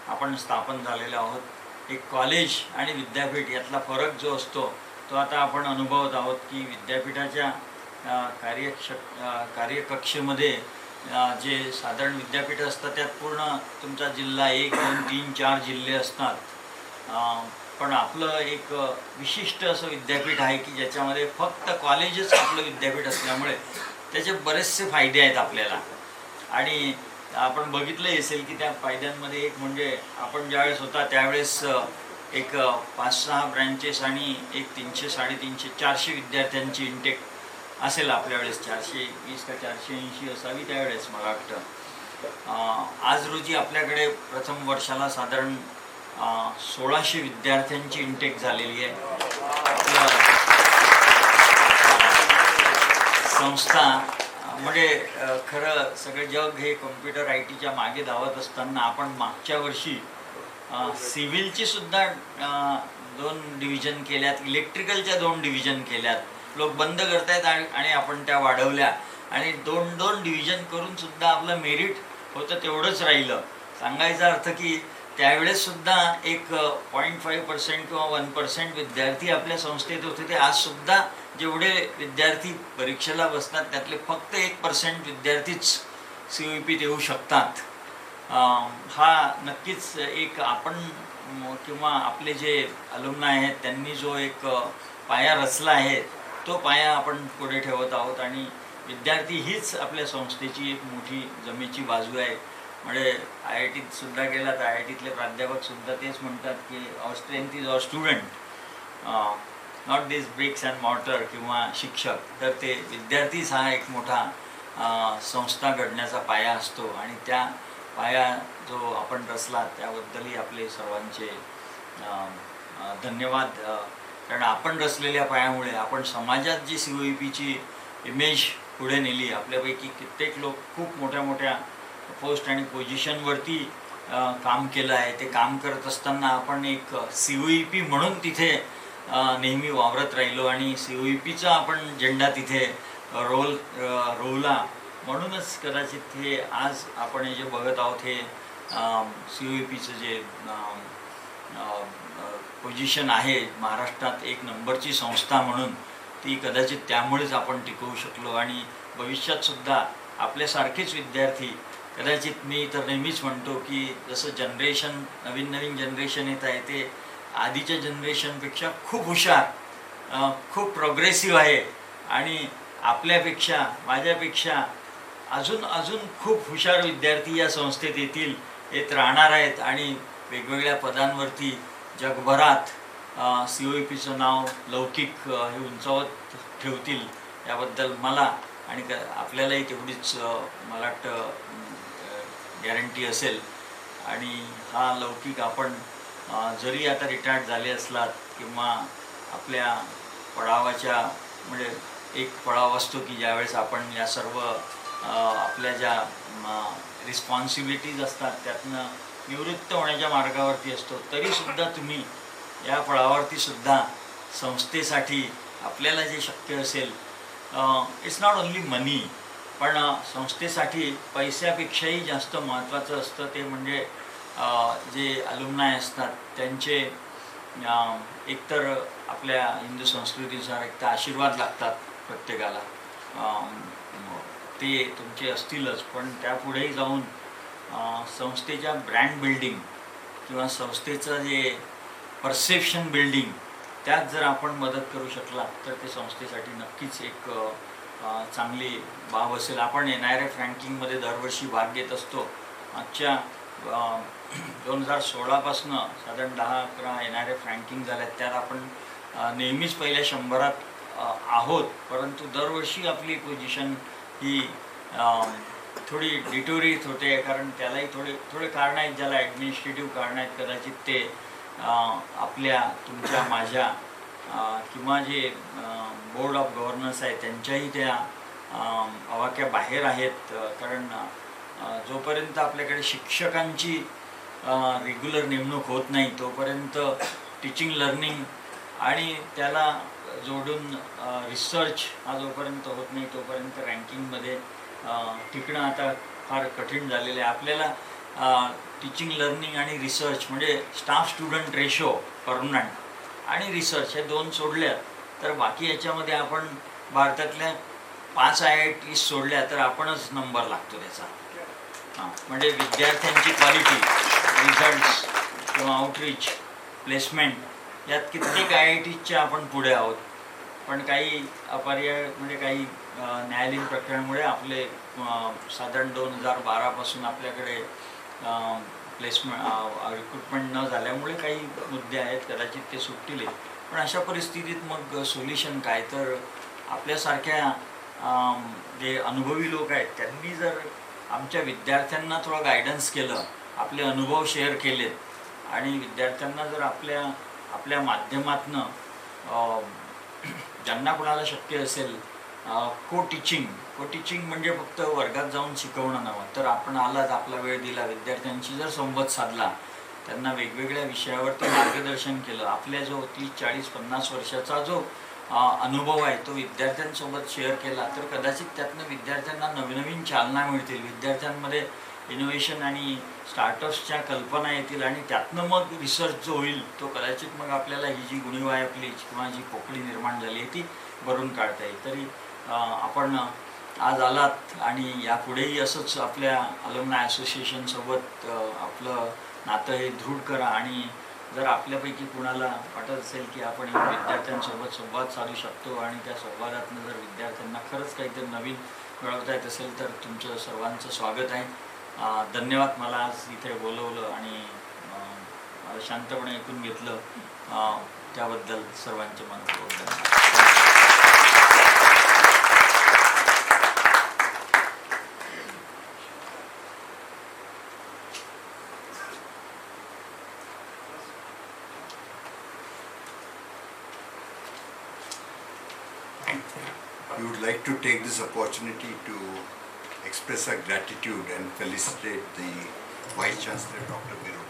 आपण स्थापन झालेलो आहोत. एक कॉलेज आणि विद्यापीठ यातला फरक जो असतो तो आता आपण अनुभवत आहोत की विद्यापीठाच्या कार्यकक्षेमध्ये जे साधारण विद्यापीठ असतात त्यात पूर्ण तुमचा जिल्हा 1, 2, 3, 4 जिल्हे असतात. पण आपलं एक विशिष्ट असं विद्यापीठ आहे की ज्याच्यामध्ये फक्त कॉलेजच आपलं विद्यापीठ असल्यामुळे त्याचे बरेचसे फायदे आहेत आपल्याला. आणि आपण बघितलं असेल की त्या फायद्यांमध्ये एक म्हणजे आपण ज्यावेळेस होता त्यावेळेस एक 5-6 ब्रँचेस आणि एक 300, 350, 400 विद्यार्थ्यांची इंटेक असेल आपल्या वेळेस. 420 का 480 असावी त्यावेळेस मला वाटतं. आज रोजी आपल्याकडे प्रथम वर्षाला साधारण 1600 विद्यार्थ्यांची इंटेक झालेली आहे. आपलं संस्था म्हणजे खरं सगळं जग हे कॉम्प्युटर IT च्या मागे धावत असताना आपण मागच्या वर्षी सिव्हिलची सुद्धा 2 डिव्हिजन केल्यात, इलेक्ट्रिकलच्या 2 डिव्हिजन केल्यात. लोक बंद करतायत आणि आपण त्या वाढवल्या, आणि 2 डिव्हिजन करून सुद्धा आपलं मेरिट होतं तेवढंच राहिलं. सांगायचा अर्थ की त्यावेळेस सुद्धा एक 0.5% किंवा 1% विद्यार्थी आपल्या संस्थेत होते. ते आजसुद्धा जेवढे विद्यार्थी परीक्षेला बसतात त्यातले फक्त 1% विद्यार्थीच COEPत येऊ शकतात. हा नक्कीच एक आपण किंवा आपले जे अलुमनाय आहेत त्यांनी जो एक पाया रचला आहे तो पाया आपण पुढे ठेवत आहोत. आणि विद्यार्थी हीच आपल्या संस्थेची एक मोठी जमेची बाजू आहे. म्हणजे IITत सुद्धा गेला तर IITतले प्राध्यापकसुद्धा तेच म्हणतात की our strength is our student, not this bricks and mortar किंवा शिक्षक. तर ते विद्यार्थीच हा एक मोठा संस्था घडण्याचा पाया असतो, आणि त्या पाया जो आपण रचला त्याबद्दलही आपले सर्वांचे धन्यवाद. कारण आपण रचलेल्या पायामुळे आपण समाजात जी COEPची इमेज पुढे नेली. आपल्यापैकी कित्येक लोक खूप मोठ्या मोठ्या पोस्ट आणि पोझिशनवरती काम केलं आहे. ते काम करत असताना आपण एक COEP म्हणून तिथे नेहमी वावरत राहिलो, आणि COEPचा आपण झेंडा तिथे रोवला. म्हणूनच कदाचित हे आज आपण हे जे बघत आहोत हे COEPचं जे पोझिशन आहे महाराष्ट्रात 1 नंबरची संस्था म्हणून, ती कदाचित त्यामुळेच आपण टिकवू शकलो. आणि भविष्यातसुद्धा आपल्यासारखेच विद्यार्थी कदाचित, मी तर नेहमीच म्हणतो की जसं जनरेशन नवीन जनरेशन येत आहे ते आधीच्या जनरेशनपेक्षा खूप हुशार, खूप प्रोग्रेसिव्ह आहे, आणि आपल्यापेक्षा माझ्यापेक्षा अजून खूप हुशार विद्यार्थी या संस्थेत येत राहणार आहेत, आणि वेगवेगळ्या पदांवरती जगभरात COEPचं नाव लौकिक हे उंचावत ठेवतील याबद्दल मला आणि आपल्यालाही तेवढीच मला वाटतं गॅरंटी असेल. आणि हा लौकिक आपण जरी आता रिटायर्ड झाले असलात किंवा आपल्या पडावाच्या म्हणजे एक पडाव असतो की ज्यावेळेस आपण या सर्व आपल्या ज्या रिस्पॉन्सिबिलिटीज असतात त्यातनं निवृत्त होण्याच्या मार्गावरती असतो, तरीसुद्धा तुम्ही या पडावावरती सुद्धा संस्थेसाठी आपल्याला जे शक्य असेल, इट्स नॉट ओन्ली मनी, पण संस्थेसाठी पैशापेक्षाही जास्त महत्त्वाचं असतं ते म्हणजे जे अलुमनाय असतात त्यांचे एकतर आपल्या हिंदू संस्कृतीनुसार एक तर आशीर्वाद लागतात प्रत्येकाला, ते तुमचे असतीलच, पण त्यापुढेही जाऊन संस्थेच्या ब्रँड बिल्डिंग किंवा संस्थेचं जे परसेप्शन बिल्डिंग त्यात जर आपण मदत करू शकला तर ते संस्थेसाठी नक्कीच एक चांगली बाब असेल. आपण NIRF रँकिंगमध्ये दरवर्षी भाग घेत असतो. मागच्या 2016पासून साधारण 10-11 NIRF रँकिंग झाल्यात. त्यात आपण नेहमीच पहिल्या 100त आहोत, परंतु दरवर्षी आपली पोझिशन ही थोडी डिटोरिएट होते, कारण त्यालाही थोडे कारणं आहेत, ज्याला ॲडमिनिस्ट्रेटिव्ह कारणं आहेत. कदाचित ते आपल्या तुमच्या माझ्या किंवा जे बोर्ड ऑफ गव्हर्नन्स आहे त्यांच्याही त्या आवाक्या बाहेर आहेत. कारण जोपर्यंत आपल्याकडे शिक्षकांची रेग्युलर नेमणूक होत नाही तोपर्यंत टीचिंग लर्निंग आणि त्याला जोडून रिसर्च हा जोपर्यंत होत नाही तोपर्यंत रँकिंगमध्ये टिकणं आता फार कठीण झालेलं आहे. आपल्याला टीचिंग लर्निंग आणि रिसर्च म्हणजे स्टाफ स्टुडंट रेशो परमनंट आणि रिसर्च हे 2 सोडल्या तर बाकी याच्यामध्ये आपण भारतातल्या 5 IIT सोडल्या तर आपणच नंबर लागतो त्याचा. म्हणजे विद्यार्थ्यांची क्वालिटी, रिझल्ट्स किंवा आउटरीच, प्लेसमेंट यात कित्येक IITच्या आपण पुढे आहोत. पण काही अपर्याय म्हणजे काही न्यायालयीन प्रकरणामुळे आपले साधारण 2012पासून आपल्याकडे प्लेसमेंट रिक्रुटमेंट न झाल्यामुळे काही मुद्दे आहेत, कदाचित ते सुटतील. पण अशा परिस्थितीत मग सोल्युशन काय, तर आपल्यासारख्या जे अनुभवी लोक आहेत त्यांनी जर आमच्या विद्यार्थ्यांना थोडं गायडन्स केलं, आपले अनुभव शेअर केलेत आणि विद्यार्थ्यांना जर आपल्या माध्यमातनं ज्यांना कोणाला शक्य असेल को टीचिंग म्हणजे फक्त वर्गात जाऊन शिकवणं नव्हे, तर आपण आलात, आपला वेळ दिला, विद्यार्थ्यांशी जर संवाद साधला, त्यांना वेगवेगळ्या विषयावरती मार्गदर्शन केलं, आपल्या जो 30-40-50 वर्षाचा जो अनुभव आहे तो विद्यार्थ्यांसोबत शेअर केला, तर कदाचित त्यातनं विद्यार्थ्यांना नवीन चालना मिळतील, विद्यार्थ्यांमध्ये इनोव्हेशन आणि स्टार्टअप्सच्या कल्पना येतील आणि त्यातनं मग रिसर्च जो होईल तो कदाचित मग आपल्याला ही जी गुणीवाय आपली किंवा जी पोकळी निर्माण झाली आहे ती भरून काढता येईल. तरी आपण आज आलात आणि यापुढेही असंच आपल्या अलुमनाय असोसिएशनसोबत आपलं नातं हे दृढ करा. आणि जर आपल्यापैकी कुणाला वाटत असेल की आपण विद्यार्थ्यांसोबत संवाद साधू शकतो आणि त्या संवादातून जर विद्यार्थ्यांना खरंच काहीतरी नवीन मिळवता येत असेल तर तुमचं सर्वांचं स्वागत आहे. धन्यवाद. मला आज इथे बोलवलं आणि शांतपणे ऐकून घेतलं त्याबद्दल सर्वांचे मनपूर्वक धन्यवाद. We would like to take this opportunity to express our gratitude and felicitate the Vice Chancellor, Dr. Birode.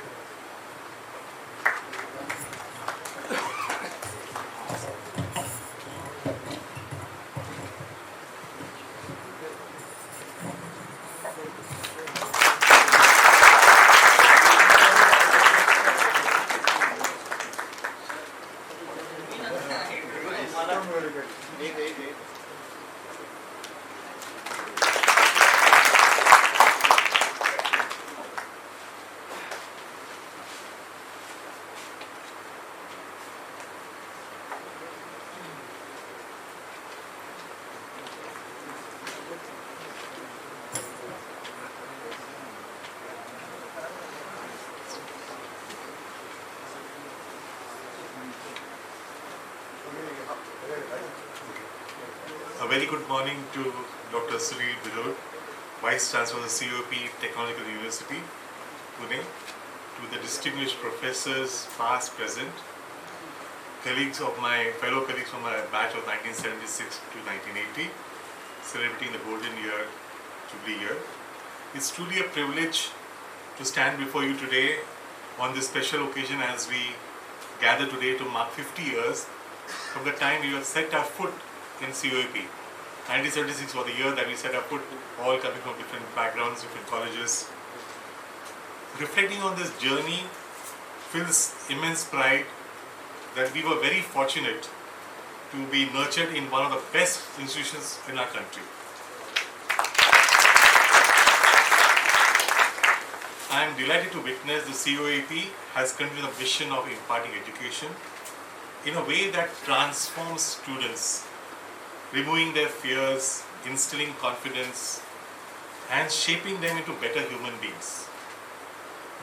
A very good morning to Dr. Sunil Birode, Vice Chancellor of the COP Technological University, Pune, to the distinguished professors, past, present, colleagues of my fellow colleagues from my batch of 1976 to 1980, celebrating the golden year, Jubilee year. It's truly a privilege to stand before you today on this special occasion as we gather today to mark 50 years from the time we have set our foot in COAP. 1976 was the year that we set our foot, all coming from different backgrounds, different colleges. Reflecting on this journey fills immense pride that we were very fortunate to be nurtured in one of the best institutions in our country. I am delighted to witness the COAP has continued the mission of imparting education in a way that transforms students, removing their fears, instilling confidence, and shaping them into better human beings.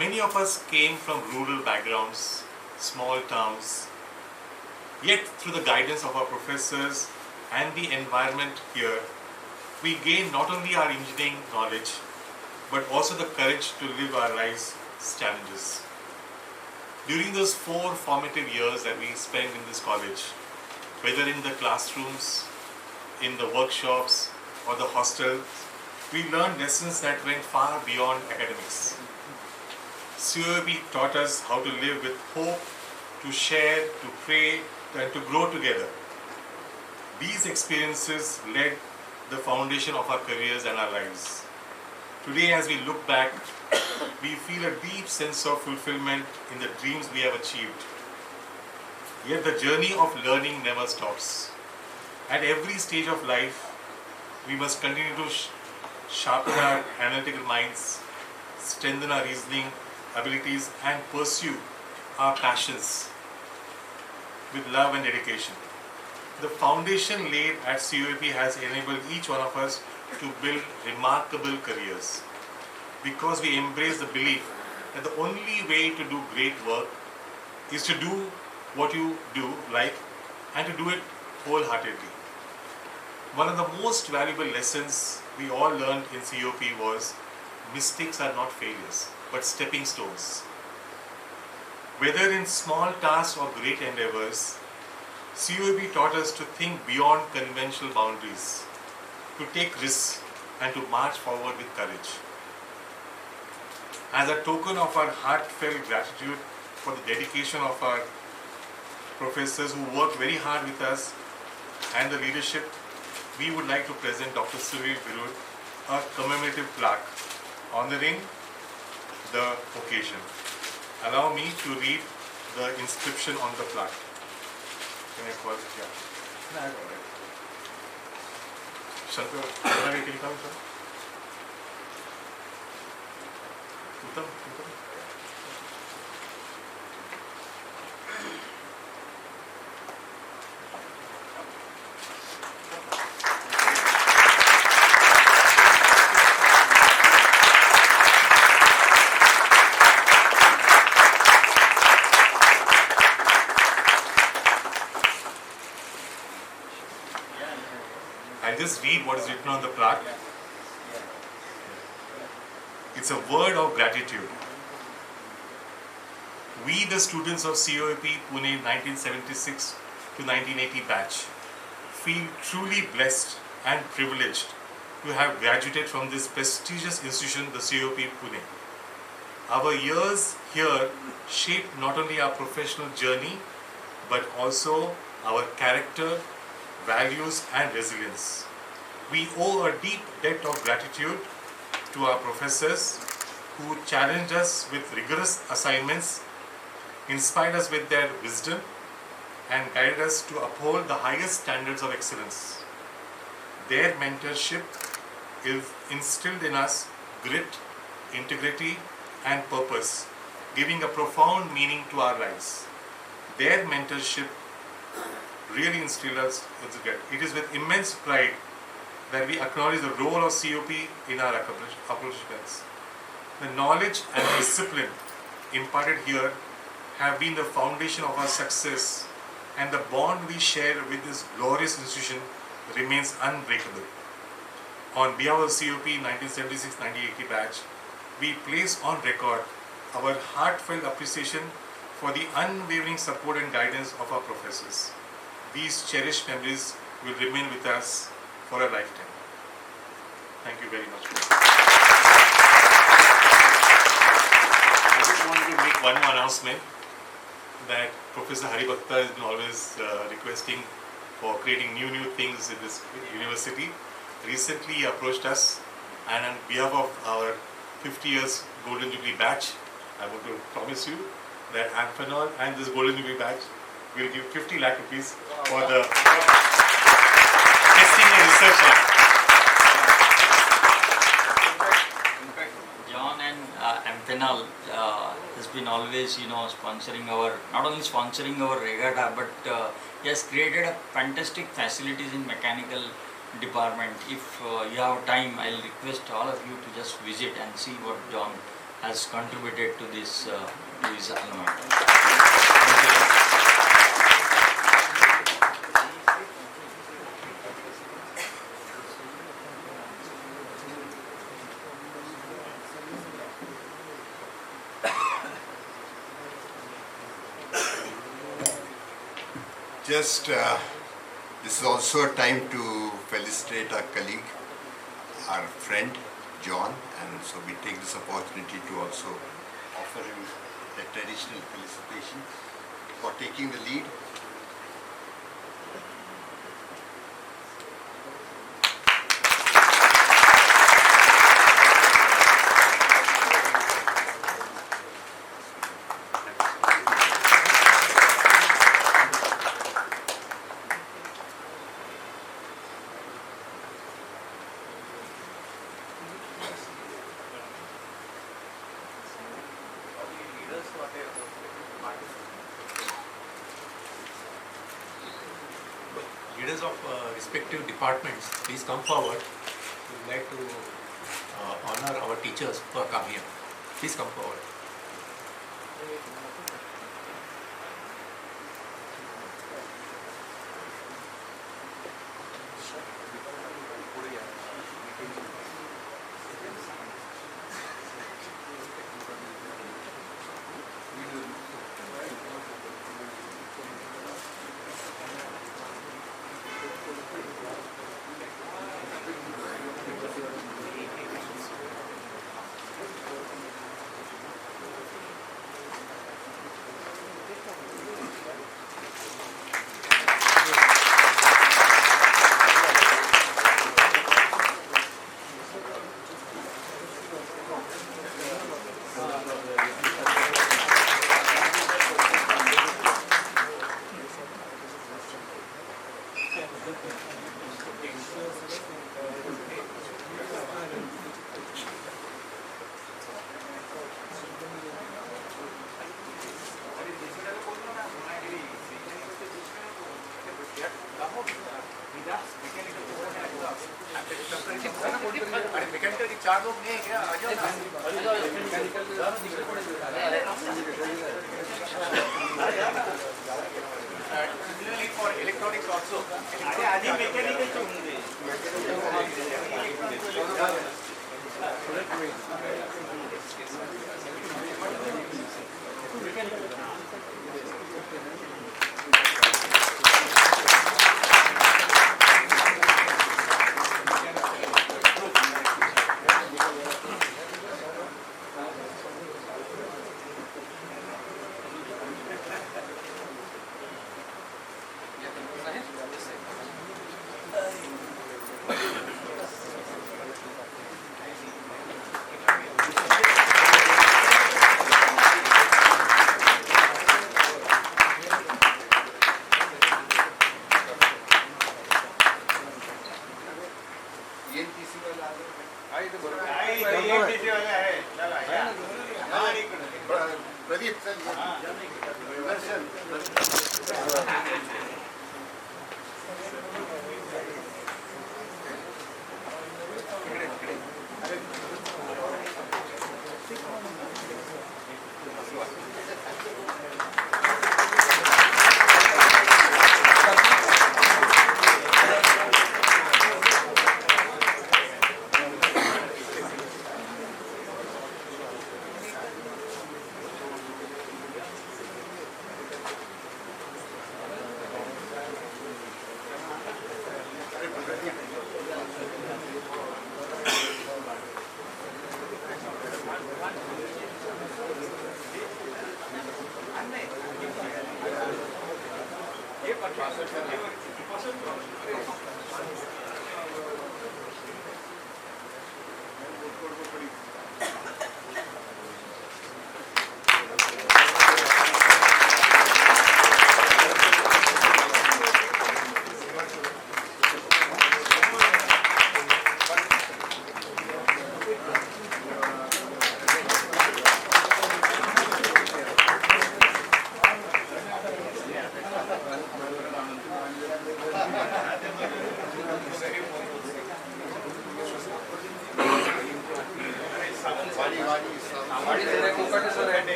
Many of us came from rural backgrounds, small towns, yet through the guidance of our professors and the environment here, we gain not only our engineering knowledge, but also the courage to live our life's challenges. During those 4 formative years that we spent in this college, whether in the classrooms, in the workshops, or the hostels, we learned lessons that went far beyond academics. COAP taught us how to live with hope, to share, to pray, and to grow together. These experiences led the foundation of our careers and our lives. Today, as we look back, we feel a deep sense of fulfillment in the dreams we have achieved. Yet the journey of learning never stops. At every stage of life, we must continue to sharpen our analytical minds, strengthen our reasoning abilities, and pursue our passions with love and dedication. The foundation laid at COAP has enabled each one of us to build remarkable careers, because we embrace the belief that the only way to do great work is to do what you do like and to do it wholeheartedly. One of the most valuable lessons we all learned in COP was mistakes are not failures, but stepping stones. Whether in small tasks or great endeavors, COAP taught us to think beyond conventional boundaries, to take risks, and to march forward with courage. As a token of our heartfelt gratitude for the dedication of our professors who worked very hard with us and the leadership, we would like to present Dr. Sunil Birud a commemorative plaque honoring the occasion. Allow me to read the inscription on the plaque. Can I call it? Yeah. No, Shankar, can you come, sir? Uttam, Uttam. I'll just read what is written on the plaque. It's a word of gratitude. We, the students of COAP Pune 1976 to 1980 batch, feel truly blessed and privileged to have graduated from this prestigious institution, the COAP Pune. Our years here shaped not only our professional journey, but also our character, values, and resilience. We owe a deep debt of gratitude to our professors who challenged us with rigorous assignments, inspired us with their wisdom, and guided us to uphold the highest standards of excellence. Their mentorship instilled in us grit, integrity, and purpose, giving a profound meaning to our lives. Their mentorship really instilled us with grit. It is with immense pride that we acknowledge the role of COP in our accomplishments. The knowledge and discipline imparted here have been the foundation of our success, and the bond we share with this glorious institution remains unbreakable. On behalf of COP 1976-1980 batch, we place on record our heartfelt appreciation for the unwavering support and guidance of our professors. These cherished memories will remain with us for a lifetime. Thank you very much. I just want to make one more announcement that Professor Haribhakta has been always requesting for creating new things in this university. Recently he approached us, and on behalf of our 50 years Golden Jubilee batch, I want to promise you that Amphenol and this Golden Jubilee batch will give 50 lakh rupees for the testing and research lab. In fact, John and Phenol has been always, sponsoring not only sponsoring our regatta, but he has created a fantastic facilities in mechanical department. If you have time, I'll request all of you to just visit and see what John has contributed to this to his alma mater. This is also a time to felicitate our colleague, our friend John, and so we take this opportunity to also offer him the traditional felicitation for taking the lead. Leaders of respective departments, please come forward. We would like to honor our teachers who have come here. Please come forward. For electronics also.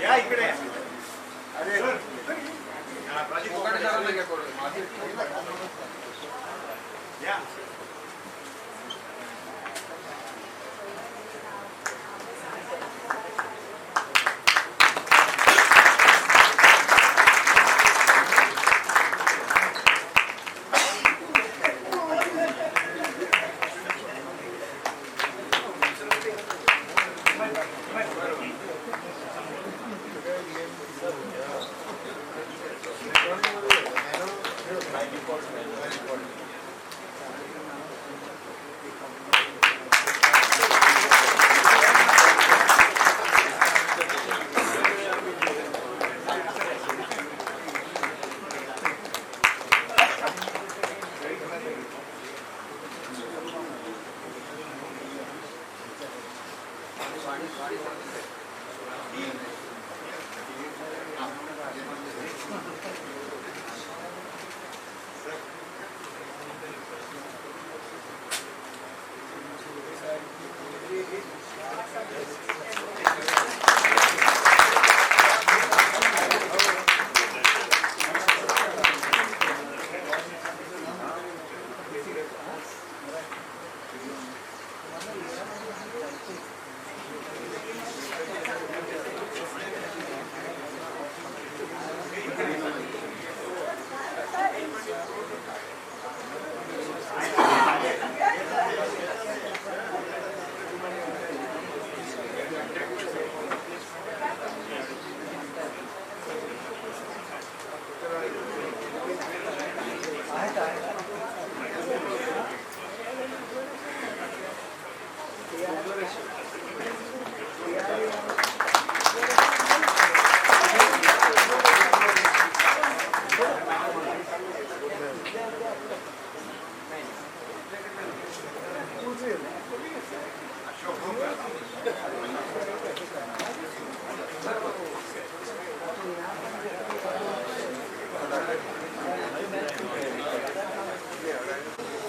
या इकडे या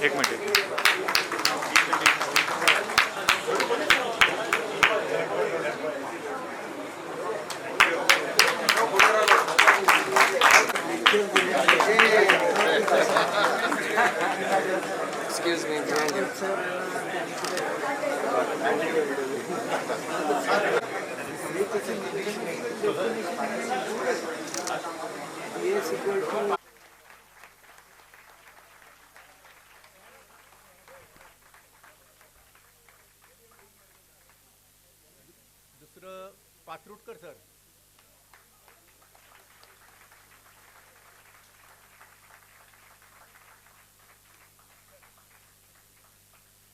एक मिनिट Excuse me, दुसरं पात्रुटकर सर.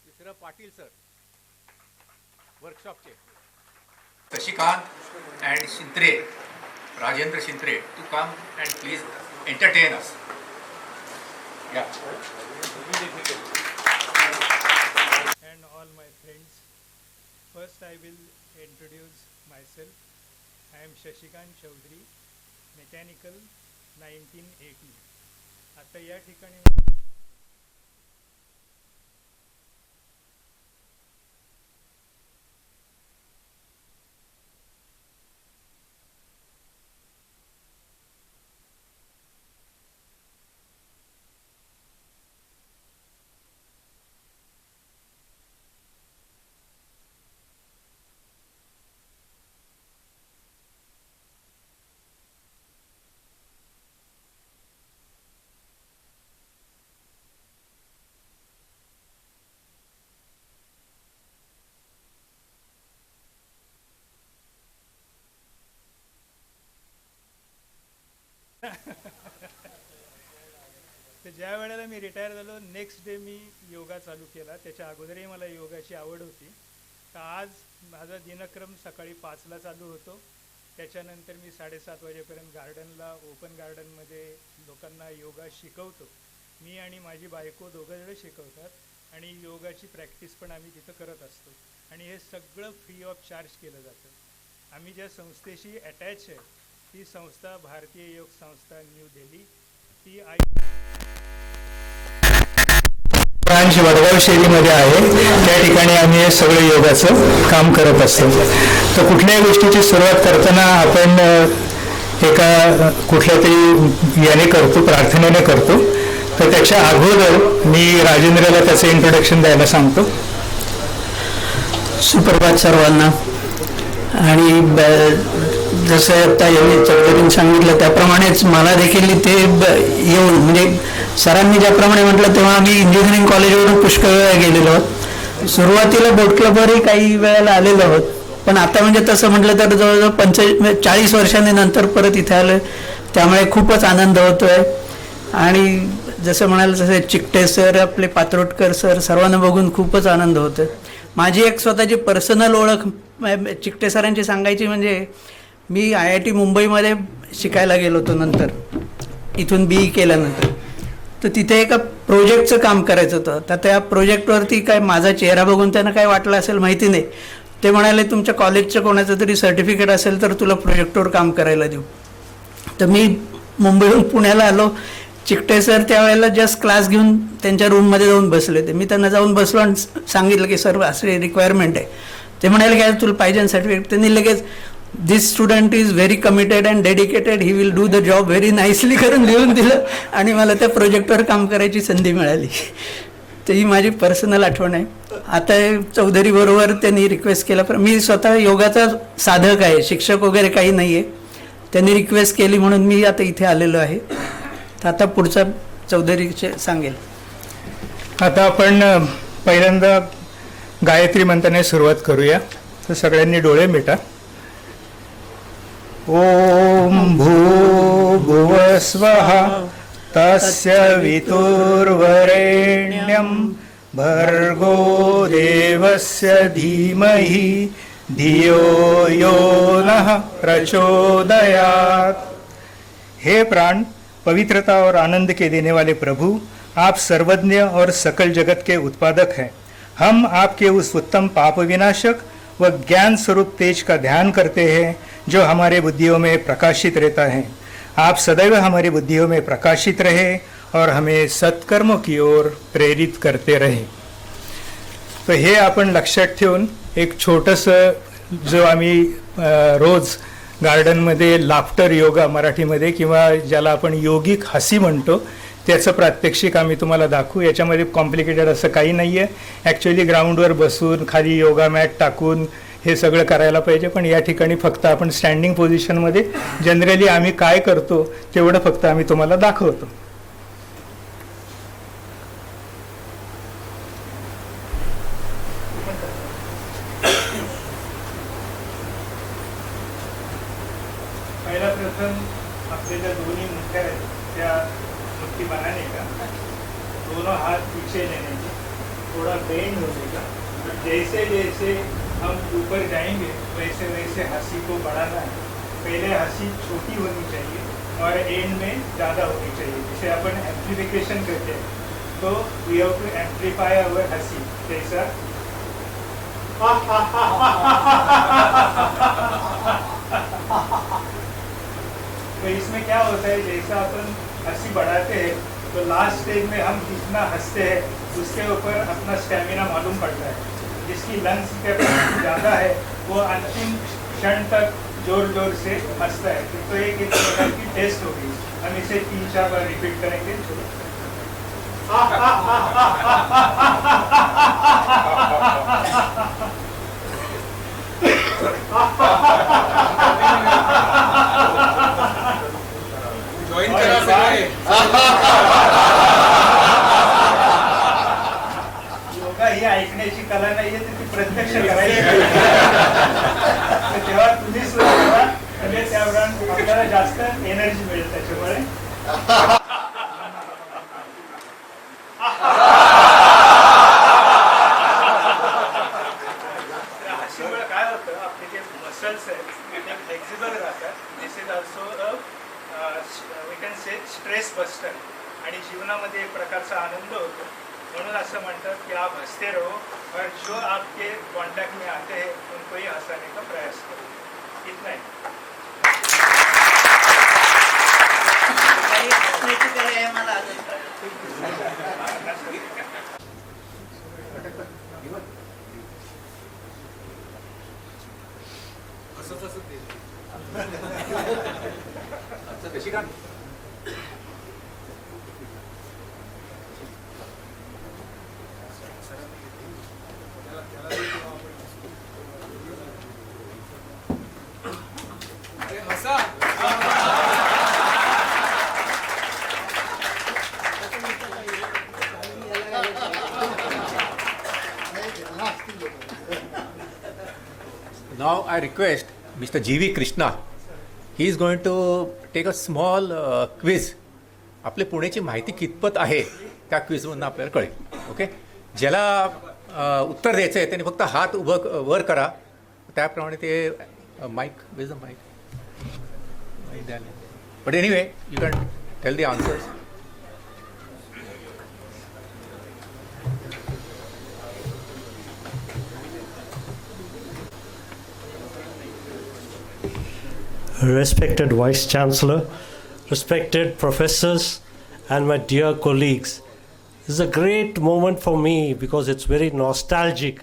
तिसरं पाटील सर वर्कशॉपचे. Shashikant and Shintre, Rajendra Shintre, to come and please entertain us. Yeah. And all my friends, first I will introduce myself. I am Shashikant Chaudhary, mechanical 1980. आता या ठिकाणी तर ज्या वेळेला मी रिटायर झालो नेक्स्ट डे मी योगा चालू केला. त्याच्या अगोदरही मला योगाची आवड होती. तर आज माझा दिनक्रम सकाळी 5ला चालू होतो. त्याच्यानंतर मी 7:30 वाजेपर्यंत गार्डनला ओपन गार्डनमध्ये लोकांना योगा शिकवतो. मी आणि माझी बायको दोघंजणं शिकवतात आणि योगाची प्रॅक्टिस पण आम्ही तिथं करत असतो. आणि हे सगळं फ्री ऑफ चार्ज केलं जातं. आम्ही ज्या संस्थेशी अटॅच आहे ही संस्था भारतीय योग संस्था न्यू दिल्ली, ती ब्रांच वडगाव शैलीमध्ये आहे. त्या ठिकाणी आम्ही हे सगळं योगाचं काम करत असतो. तर कुठल्याही गोष्टीची सुरुवात करताना आपण एका कुठल्या तरी याने करतो, प्रार्थनेने करतो. तर त्याच्या अगोदर मी राजेंद्रला त्याचं इंट्रोडक्शन द्यायला सांगतो. सुप्रभात सर्वांना. आणि जसं आता यांनी चौधरींनी सांगितलं त्याप्रमाणेच मला देखील इथे येऊन म्हणजे सरांनी ज्याप्रमाणे म्हटलं तेव्हा आम्ही इंजिनिअरिंग कॉलेजवरून पुष्कळ वेळा गेलेलो आहोत. सुरुवातीला बोट क्लबवरही काही वेळेला आलेलो आहोत, पण आता म्हणजे तसं म्हटलं तर जवळजवळ 40 वर्षांनी नंतर परत इथे आलं, त्यामुळे खूपच आनंद होतो आहे. आणि जसं म्हणाल तसं चिकटे सर, आपले पात्रोटकर सर, सर्वांना बघून खूपच आनंद होतो. माझी एक स्वतःची पर्सनल ओळख चिकटे सरांची सांगायची म्हणजे मी IIT मुंबईमध्ये शिकायला गेलो होतो नंतर, इथून BE केल्यानंतर. तर तिथे एका प्रोजेक्टचं काम करायचं होतं. तर त्या प्रोजेक्टवरती काय माझा चेहरा बघून त्यांना काय वाटलं असेल माहिती नाही, ते म्हणाले तुमच्या कॉलेजचं कोणाचं तरी सर्टिफिकेट असेल तर तुला प्रोजेक्टवर काम करायला देऊ. तर मी मुंबईहून पुण्याला आलो. चिकटे सर त्यावेळेला जस्ट क्लास घेऊन त्यांच्या रूममध्ये जाऊन बसले होते. मी त्यांना जाऊन बसलो आणि सांगितलं की सर असे रिक्वायरमेंट आहे. ते म्हणाले काय तुला पाहिजे सर्टिफिकेट. त्यांनी लगेच this student is very committed and dedicated, he will do the job very nicely करून लिहून दिलं आणि मला त्या प्रोजेक्टवर काम करायची संधी मिळाली. तर ही माझी पर्सनल आठवण आहे. आता चौधरीबरोबर त्यांनी रिक्वेस्ट केला, पण मी स्वतः योगाचा साधक आहे, शिक्षक वगैरे काही नाही आहे. त्यांनी रिक्वेस्ट केली म्हणून मी आता इथे आलेलो आहे. तर आता पुढचा चौधरीचे सांगेल. आता आपण पहिल्यांदा गायत्री मंत्राने सुरुवात करूया. तर सगळ्यांनी डोळे मिटा. ओम भूर्भुवः स्वः तस्य वितुर्वरेण्यं भर्गो देवस्य धीमहि धियो यो नः प्रचोदयात्. हे प्राण, पवित्रता और आनंद के देने वाले प्रभु, आप सर्वज्ञ और सकल जगत के उत्पादक हैं. हम आपके उस उत्तम पाप विनाशक व ज्ञान स्वरूप तेज का ध्यान करते हैं जो हमारे बुद्धियों में प्रकाशित रहता है. आप सदैव हमारी बुद्धियों में प्रकाशित रहे और हमें सत्कर्मों की ओर प्रेरित करते रहे. तो हे आपण लक्षात ठेवून एक छोटंसं जो आम्ही रोज गार्डनमध्ये लाफ्टर योगा मराठीमध्ये किंवा ज्याला आपण योगिक हसी म्हणतो त्याचं प्रात्यक्षिक आम्ही तुम्हाला दाखवू. याच्यामध्ये कॉम्प्लिकेटेड असं काही नाही आहे. ॲक्च्युली ग्राउंडवर बसून खाली योगा मॅट टाकून हे सगळं करायला पाहिजे, पण या ठिकाणी फक्त आपण स्टँडिंग पोझिशनमध्ये जनरली आम्ही काय करतो तेवढं फक्त आम्ही तुम्हाला दाखवतो. पहिला प्रथम आपले ज्या दोन्ही मुठ्या आहेत त्या मुट्ठी बनाने का, दोनों हाथ पीछे लेने के, थोड़ा बेंड होने का. जैसे जैसे हम ऊपर जाएंगे वैसे वैसे हंसी को बढ़ाना है. पहले हंसी छोटी होनी चाहिए और एंड में ज़्यादा होनी चाहिए. जिसे अपन एम्प्लीफिकेशन कहते हैं. तो we have to amplify our hansi. जैसा तो इसमें क्या होता है, जैसा अपन हंसी बढ़ाते हैं तो लास्ट स्टेज में हम जितना हंसते हैं उसके ऊपर अपना स्टेमिना मालूम पड़ता है. जिसकी लंग्स कैपेसिटी ज़्यादा है वो अंतिम क्षण तक जोर जोर से हंसता है. तो एक प्रकार की टेस्ट होगी. हम इसे 3-4 बार रिपीट करेंगे. योगा ही ऐकण्याची कला नाहीये, तर ती प्रत्यक्ष करायची. तेव्हा तुम्ही सुरू करा म्हणजे त्यावेळेला आपल्याला जास्त एनर्जी मिळेल. त्याच्यामुळे हसीमुळे काय होतं, आपले जे मसल्स आहेत ते फ्लेक्झिबल राहतात. This is also we can say stress buster. आणि जीवनामध्ये एक प्रकारचा आनंद होतो. म्हणून असं म्हणतात की आप हंसते रहो और जो आपके कॉन्टैक्ट में आते हैं उनको ही हंसाने का प्रयास करो. इतना ही. Now I request Mr. G.V. Krishna. He is going to take a small quiz. आपले पुण्याची माहिती कितपत आहे त्या क्विजमधून आपल्याला कळेल. ओके, ज्याला उत्तर द्यायचं आहे त्याने फक्त हात वर करा, त्याप्रमाणे ते माईक विज द माईक द्याल. But anyway you can tell the answers. Respected Vice Chancellor, respected professors, and my dear colleagues. This is a great moment for me because it's very nostalgic.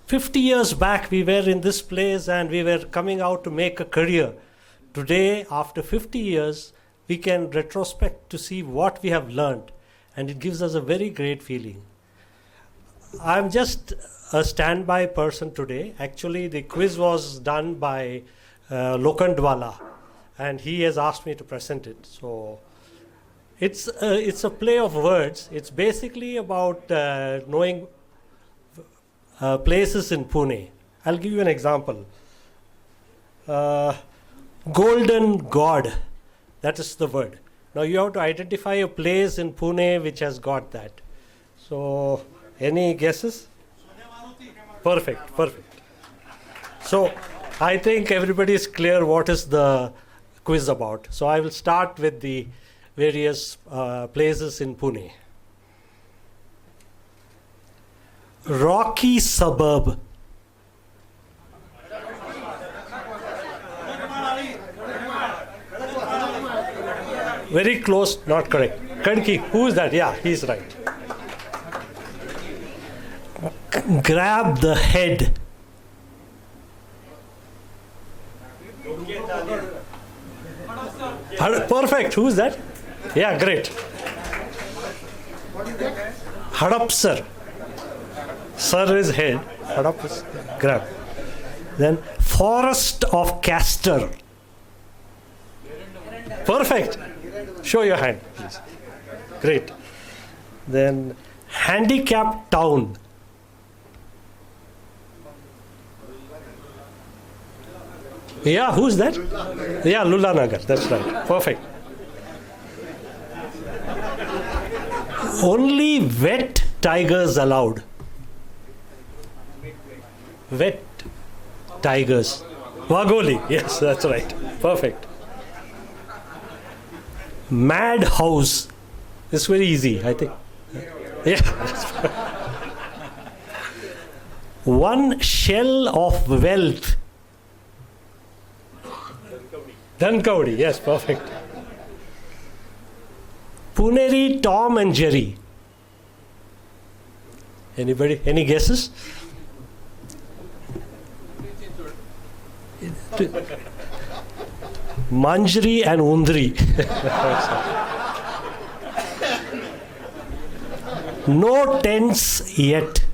50 years back, we were in this place and we were coming out to make a career. Today, after 50 years, we can retrospect to see what we have learned, and it gives us a very great feeling. I'm just a standby person today. Actually, the quiz was done by Lokandwala, and he has asked me to present it. So it's a play of words. It's basically about knowing places in Pune. I'll give you an example. Golden God, that is the word. Now you have to identify a place in Pune which has got that. So any guesses? Perfect. So I think everybody is clear what is the quiz about. So I will start with the various places in Pune. Rocky suburb. Very close, not correct. Kadki, who is that? Yeah, he's right. Grab the head. Perfect. Who is that? Yeah, great. Hadapsar. Sir is head. Hadap is grab. Then forest of castor. Perfect. Show your hand, please. Great. Then handicapped town. Yeah, who's that? Yeah, Lulanagar, that's right. Perfect. Only wet tigers allowed. Wet tigers. Wagoli, yes, that's right. Perfect. Mad house. It's very easy, I think. Yeah. One shell of wealth. Dhankavadi, yes, perfect. Puneri Tom and Jerry. Anybody? Any guesses? Manjri and Undri. No tents yet.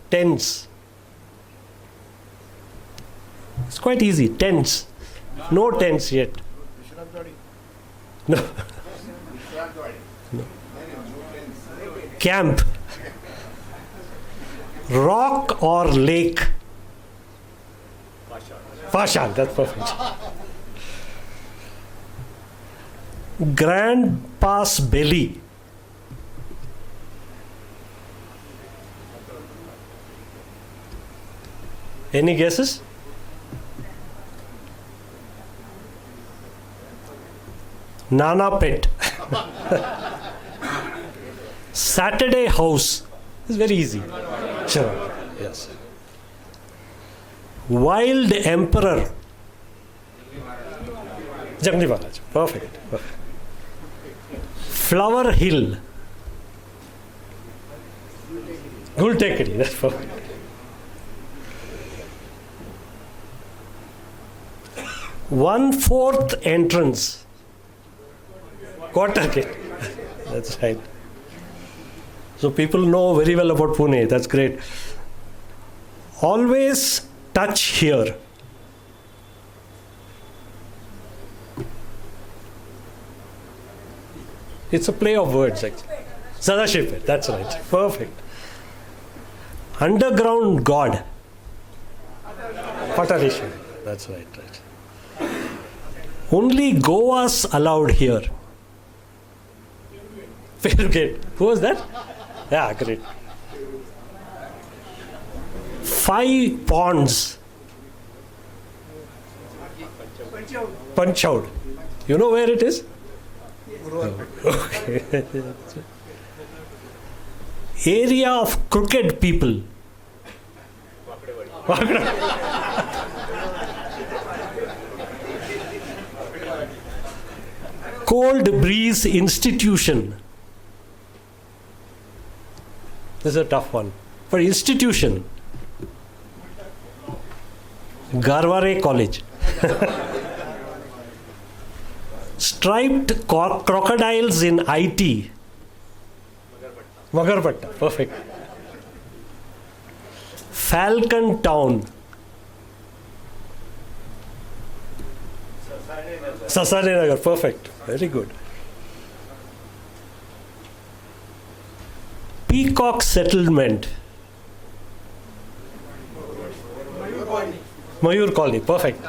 Tents. It's quite easy. Tents. No tents yet. No. No. Camp. Rock or lake? Pashan, that's perfect. Grandpa's belly. Any guesses? Nana Pet. Saturday house. It's very easy. Sure. Yes. Wild emperor. Jagni Maharaj. Perfect. Perfect. Flower hill. Gultekri. That's perfect. 1/4 entrance. Quarter gate. That's right. So people know very well about Pune. That's great. Always touch here. It's a play of words, actually. Sadashiv, that's right. Perfect. Underground God. Pataleshwar. That's right. Only Goas allowed here. Fair gate. Who was that? Yeah, great. 5 ponds. Punch out. You know where it is? Okay. Area of crooked people. Cold breeze institution. This is a tough one. For institution, Garware College. Striped crocodiles in IT. Magarpatta, perfect. Falcon Town. Sasane Nagar, perfect. Very good. Peacock Settlement. Mayur Colony, perfect.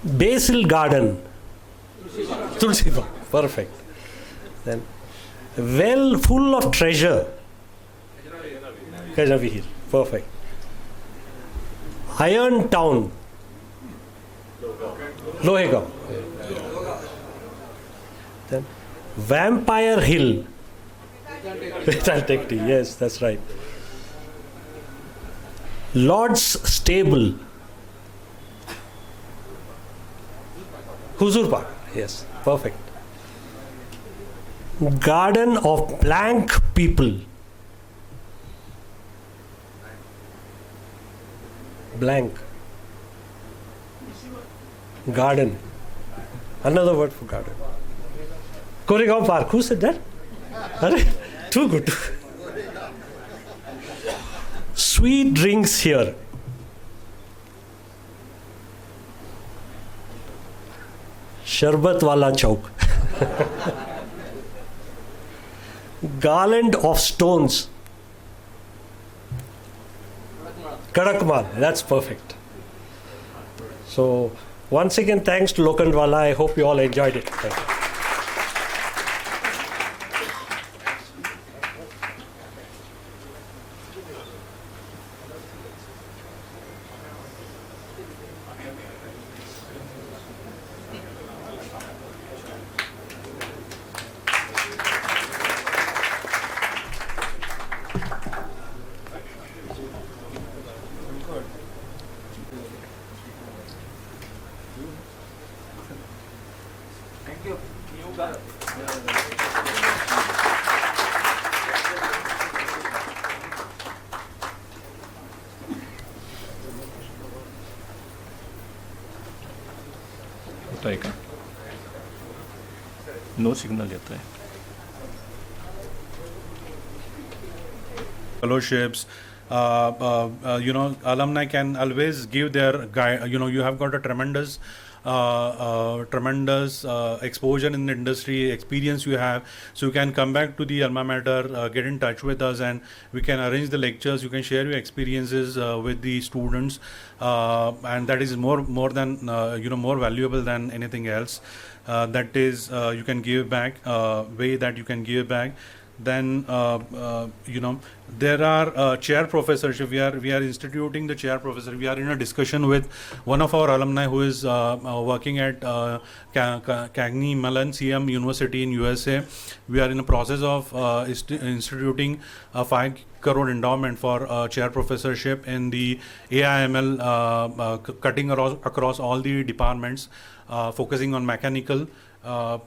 Basil Garden. Tulsi Bagh, perfect. Then well full of treasure. Kajavi Hill, perfect. Iron Town. Lohegam. Then Vampire Hill. Vedanta, yes, that's right. Lord's Stable. Huzur Park, yes, perfect. Garden of Blank People. Blank. Garden. Another word for garden. Koregaon Park. Who said that? Too good. Sweet drinks here. Sharbat Wala Chowk. Garland of stones. Kadakmal. That's perfect. So, once again, thanks to Lokhandwala. I hope you all enjoyed it. Thank you. होता है का नो सिग्नल येत आहे. Fellowships, alumni can always give their guide. You have got a tremendous exposure in the industry, experience you have, so you can come back to the alma mater, get in touch with us, and we can arrange the lectures. You can share your experiences with the students, and that is more than more valuable than anything else. That is, you can give back, way that you can give back. Then there are chair professorship. We are instituting the chair professor. We are in a discussion with one of our alumni who is working at Cagney Mellon CM University in USA. We are in the process of instituting a 5 crore endowment for chair professorship in the AIML, cutting across all the departments, focusing on mechanical.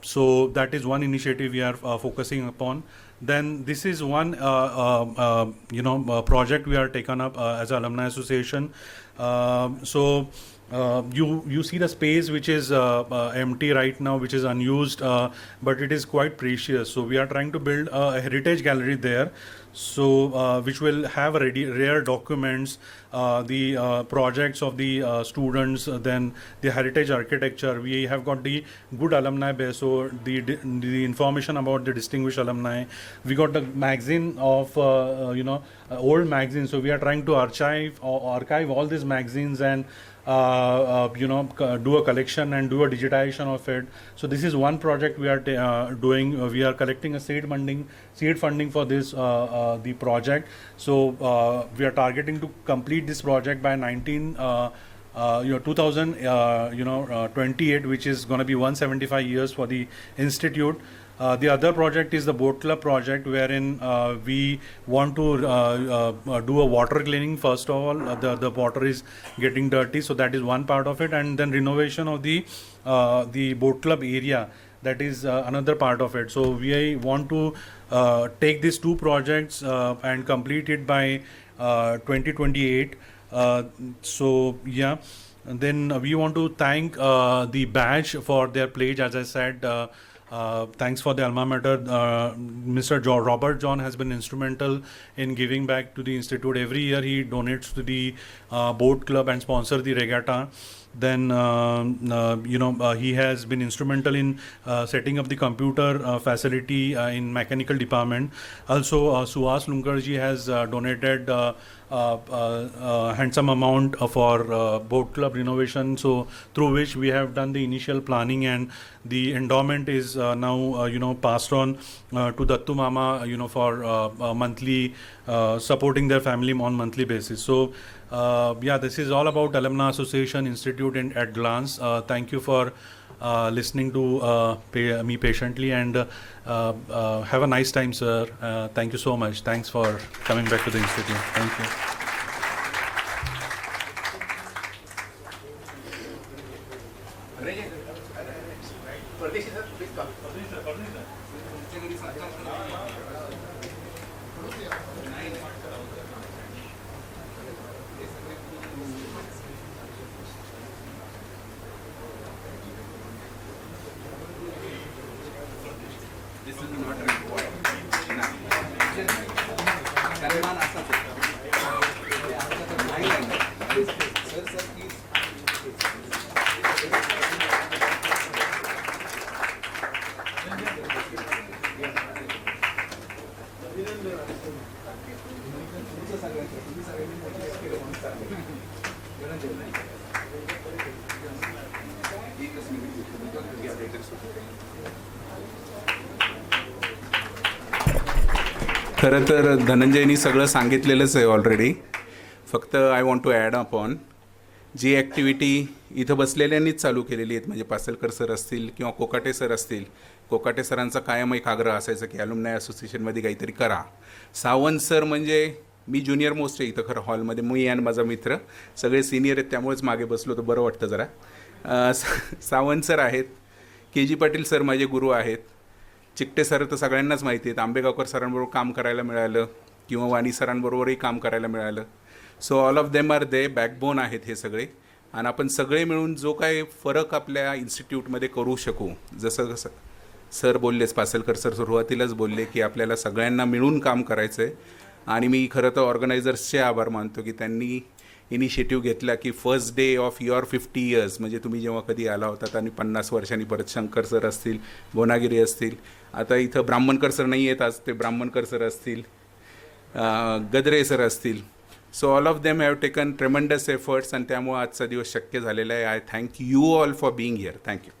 So that is one initiative we are focusing upon. Then this is one project we are taken up as an alumni association. You see the space which is empty right now, which is unused, but it is quite precious. So we are trying to build a heritage gallery there, so which will have rare documents, the projects of the students, then the heritage architecture. We have got the good alumni base, so the information about the distinguished alumni. We got the magazine of old magazines, so we are trying to archive all these magazines and do a collection and do a digitization of it. So this is one project we are doing. We are collecting a seed funding for this the project. So we are targeting to complete this project by 2028, which is going to be 175 years for the institute. The other project is the boat club project, wherein we want to do a water cleaning. First of all, the water is getting dirty, so that is one part of it, and then renovation of the boat club area. That is another part of it. So we want to take these two projects and complete it by 2028. So yeah, and then we want to thank the badge for their pledge. As I said, thanks for the alma mater. Mr. Robert John has been instrumental in giving back to the institute. Every year he donates to the boat club and sponsor the regatta. Then he has been instrumental in setting up the computer facility in mechanical department. Also, Suhas Lunkarji has donated handsome amount for boat club renovation, so through which we have done the initial planning, and the endowment is now passed on to Dattu Mama for monthly supporting their family on monthly basis. So this is all about Alumni Association Institute at glance. Thank you for listening to me patiently, and have a nice time, sir. Thank you so much. Thanks for coming back to the institute. Thank you. खरं तर धनंजयनी सगळं सांगितलेलंच आहे ऑलरेडी. फक्त I want to add upon जी ॲक्टिव्हिटी इथं बसलेल्यांनीच चालू केलेली आहेत, म्हणजे पासलकर सर असतील किंवा कोकाटे सर असतील. कोकाटे सरांचा कायम एक आग्रह असायचा की ॲल्युमनाय असोसिएशनमध्ये काहीतरी करा. सावंत सर म्हणजे मी ज्युनियर मोस्ट आहे इथं खरं हॉलमध्ये, मी आणि माझा मित्र सगळे सिनियर आहेत, त्यामुळेच मागे बसलो तर बरं वाटतं जरा. सावंत सर आहेत, KG पाटील सर माझे गुरु आहेत, चिकटे सर तर सगळ्यांनाच माहिती आहेत, आंबेगावकर सरांबरोबर काम करायला मिळालं किंवा वाणी सरांबरोबरही काम करायला मिळालं. So all of them are they backbone आहेत हे सगळे, आणि आपण सगळे मिळून जो काही फरक आपल्या इन्स्टिट्यूटमध्ये करू शकू, जसं कसं सर बोललेच, पासलकर सर सुरुवातीलाच बोलले की आपल्याला सगळ्यांना मिळून काम करायचं आहे. आणि मी खरं तर ऑर्गनायझर्सचे आभार मानतो की त्यांनी इनिशिएटिव्ह घेतला की first day of your 50 years, म्हणजे तुम्ही जेव्हा कधी आला होतात आणि 50 वर्षांनी परत शंकर सर असतील, गोनागिरी असतील, आता इथं ब्राह्मणकर सर नाही आहेत आज, ते ब्राह्मणकर सर असतील, गद्रे सर असतील. So all of them have taken ट्रेमेंडस efforts, आणि त्यामुळे आजचा दिवस शक्य झालेला आहे. I thank you all for being here. Thank you.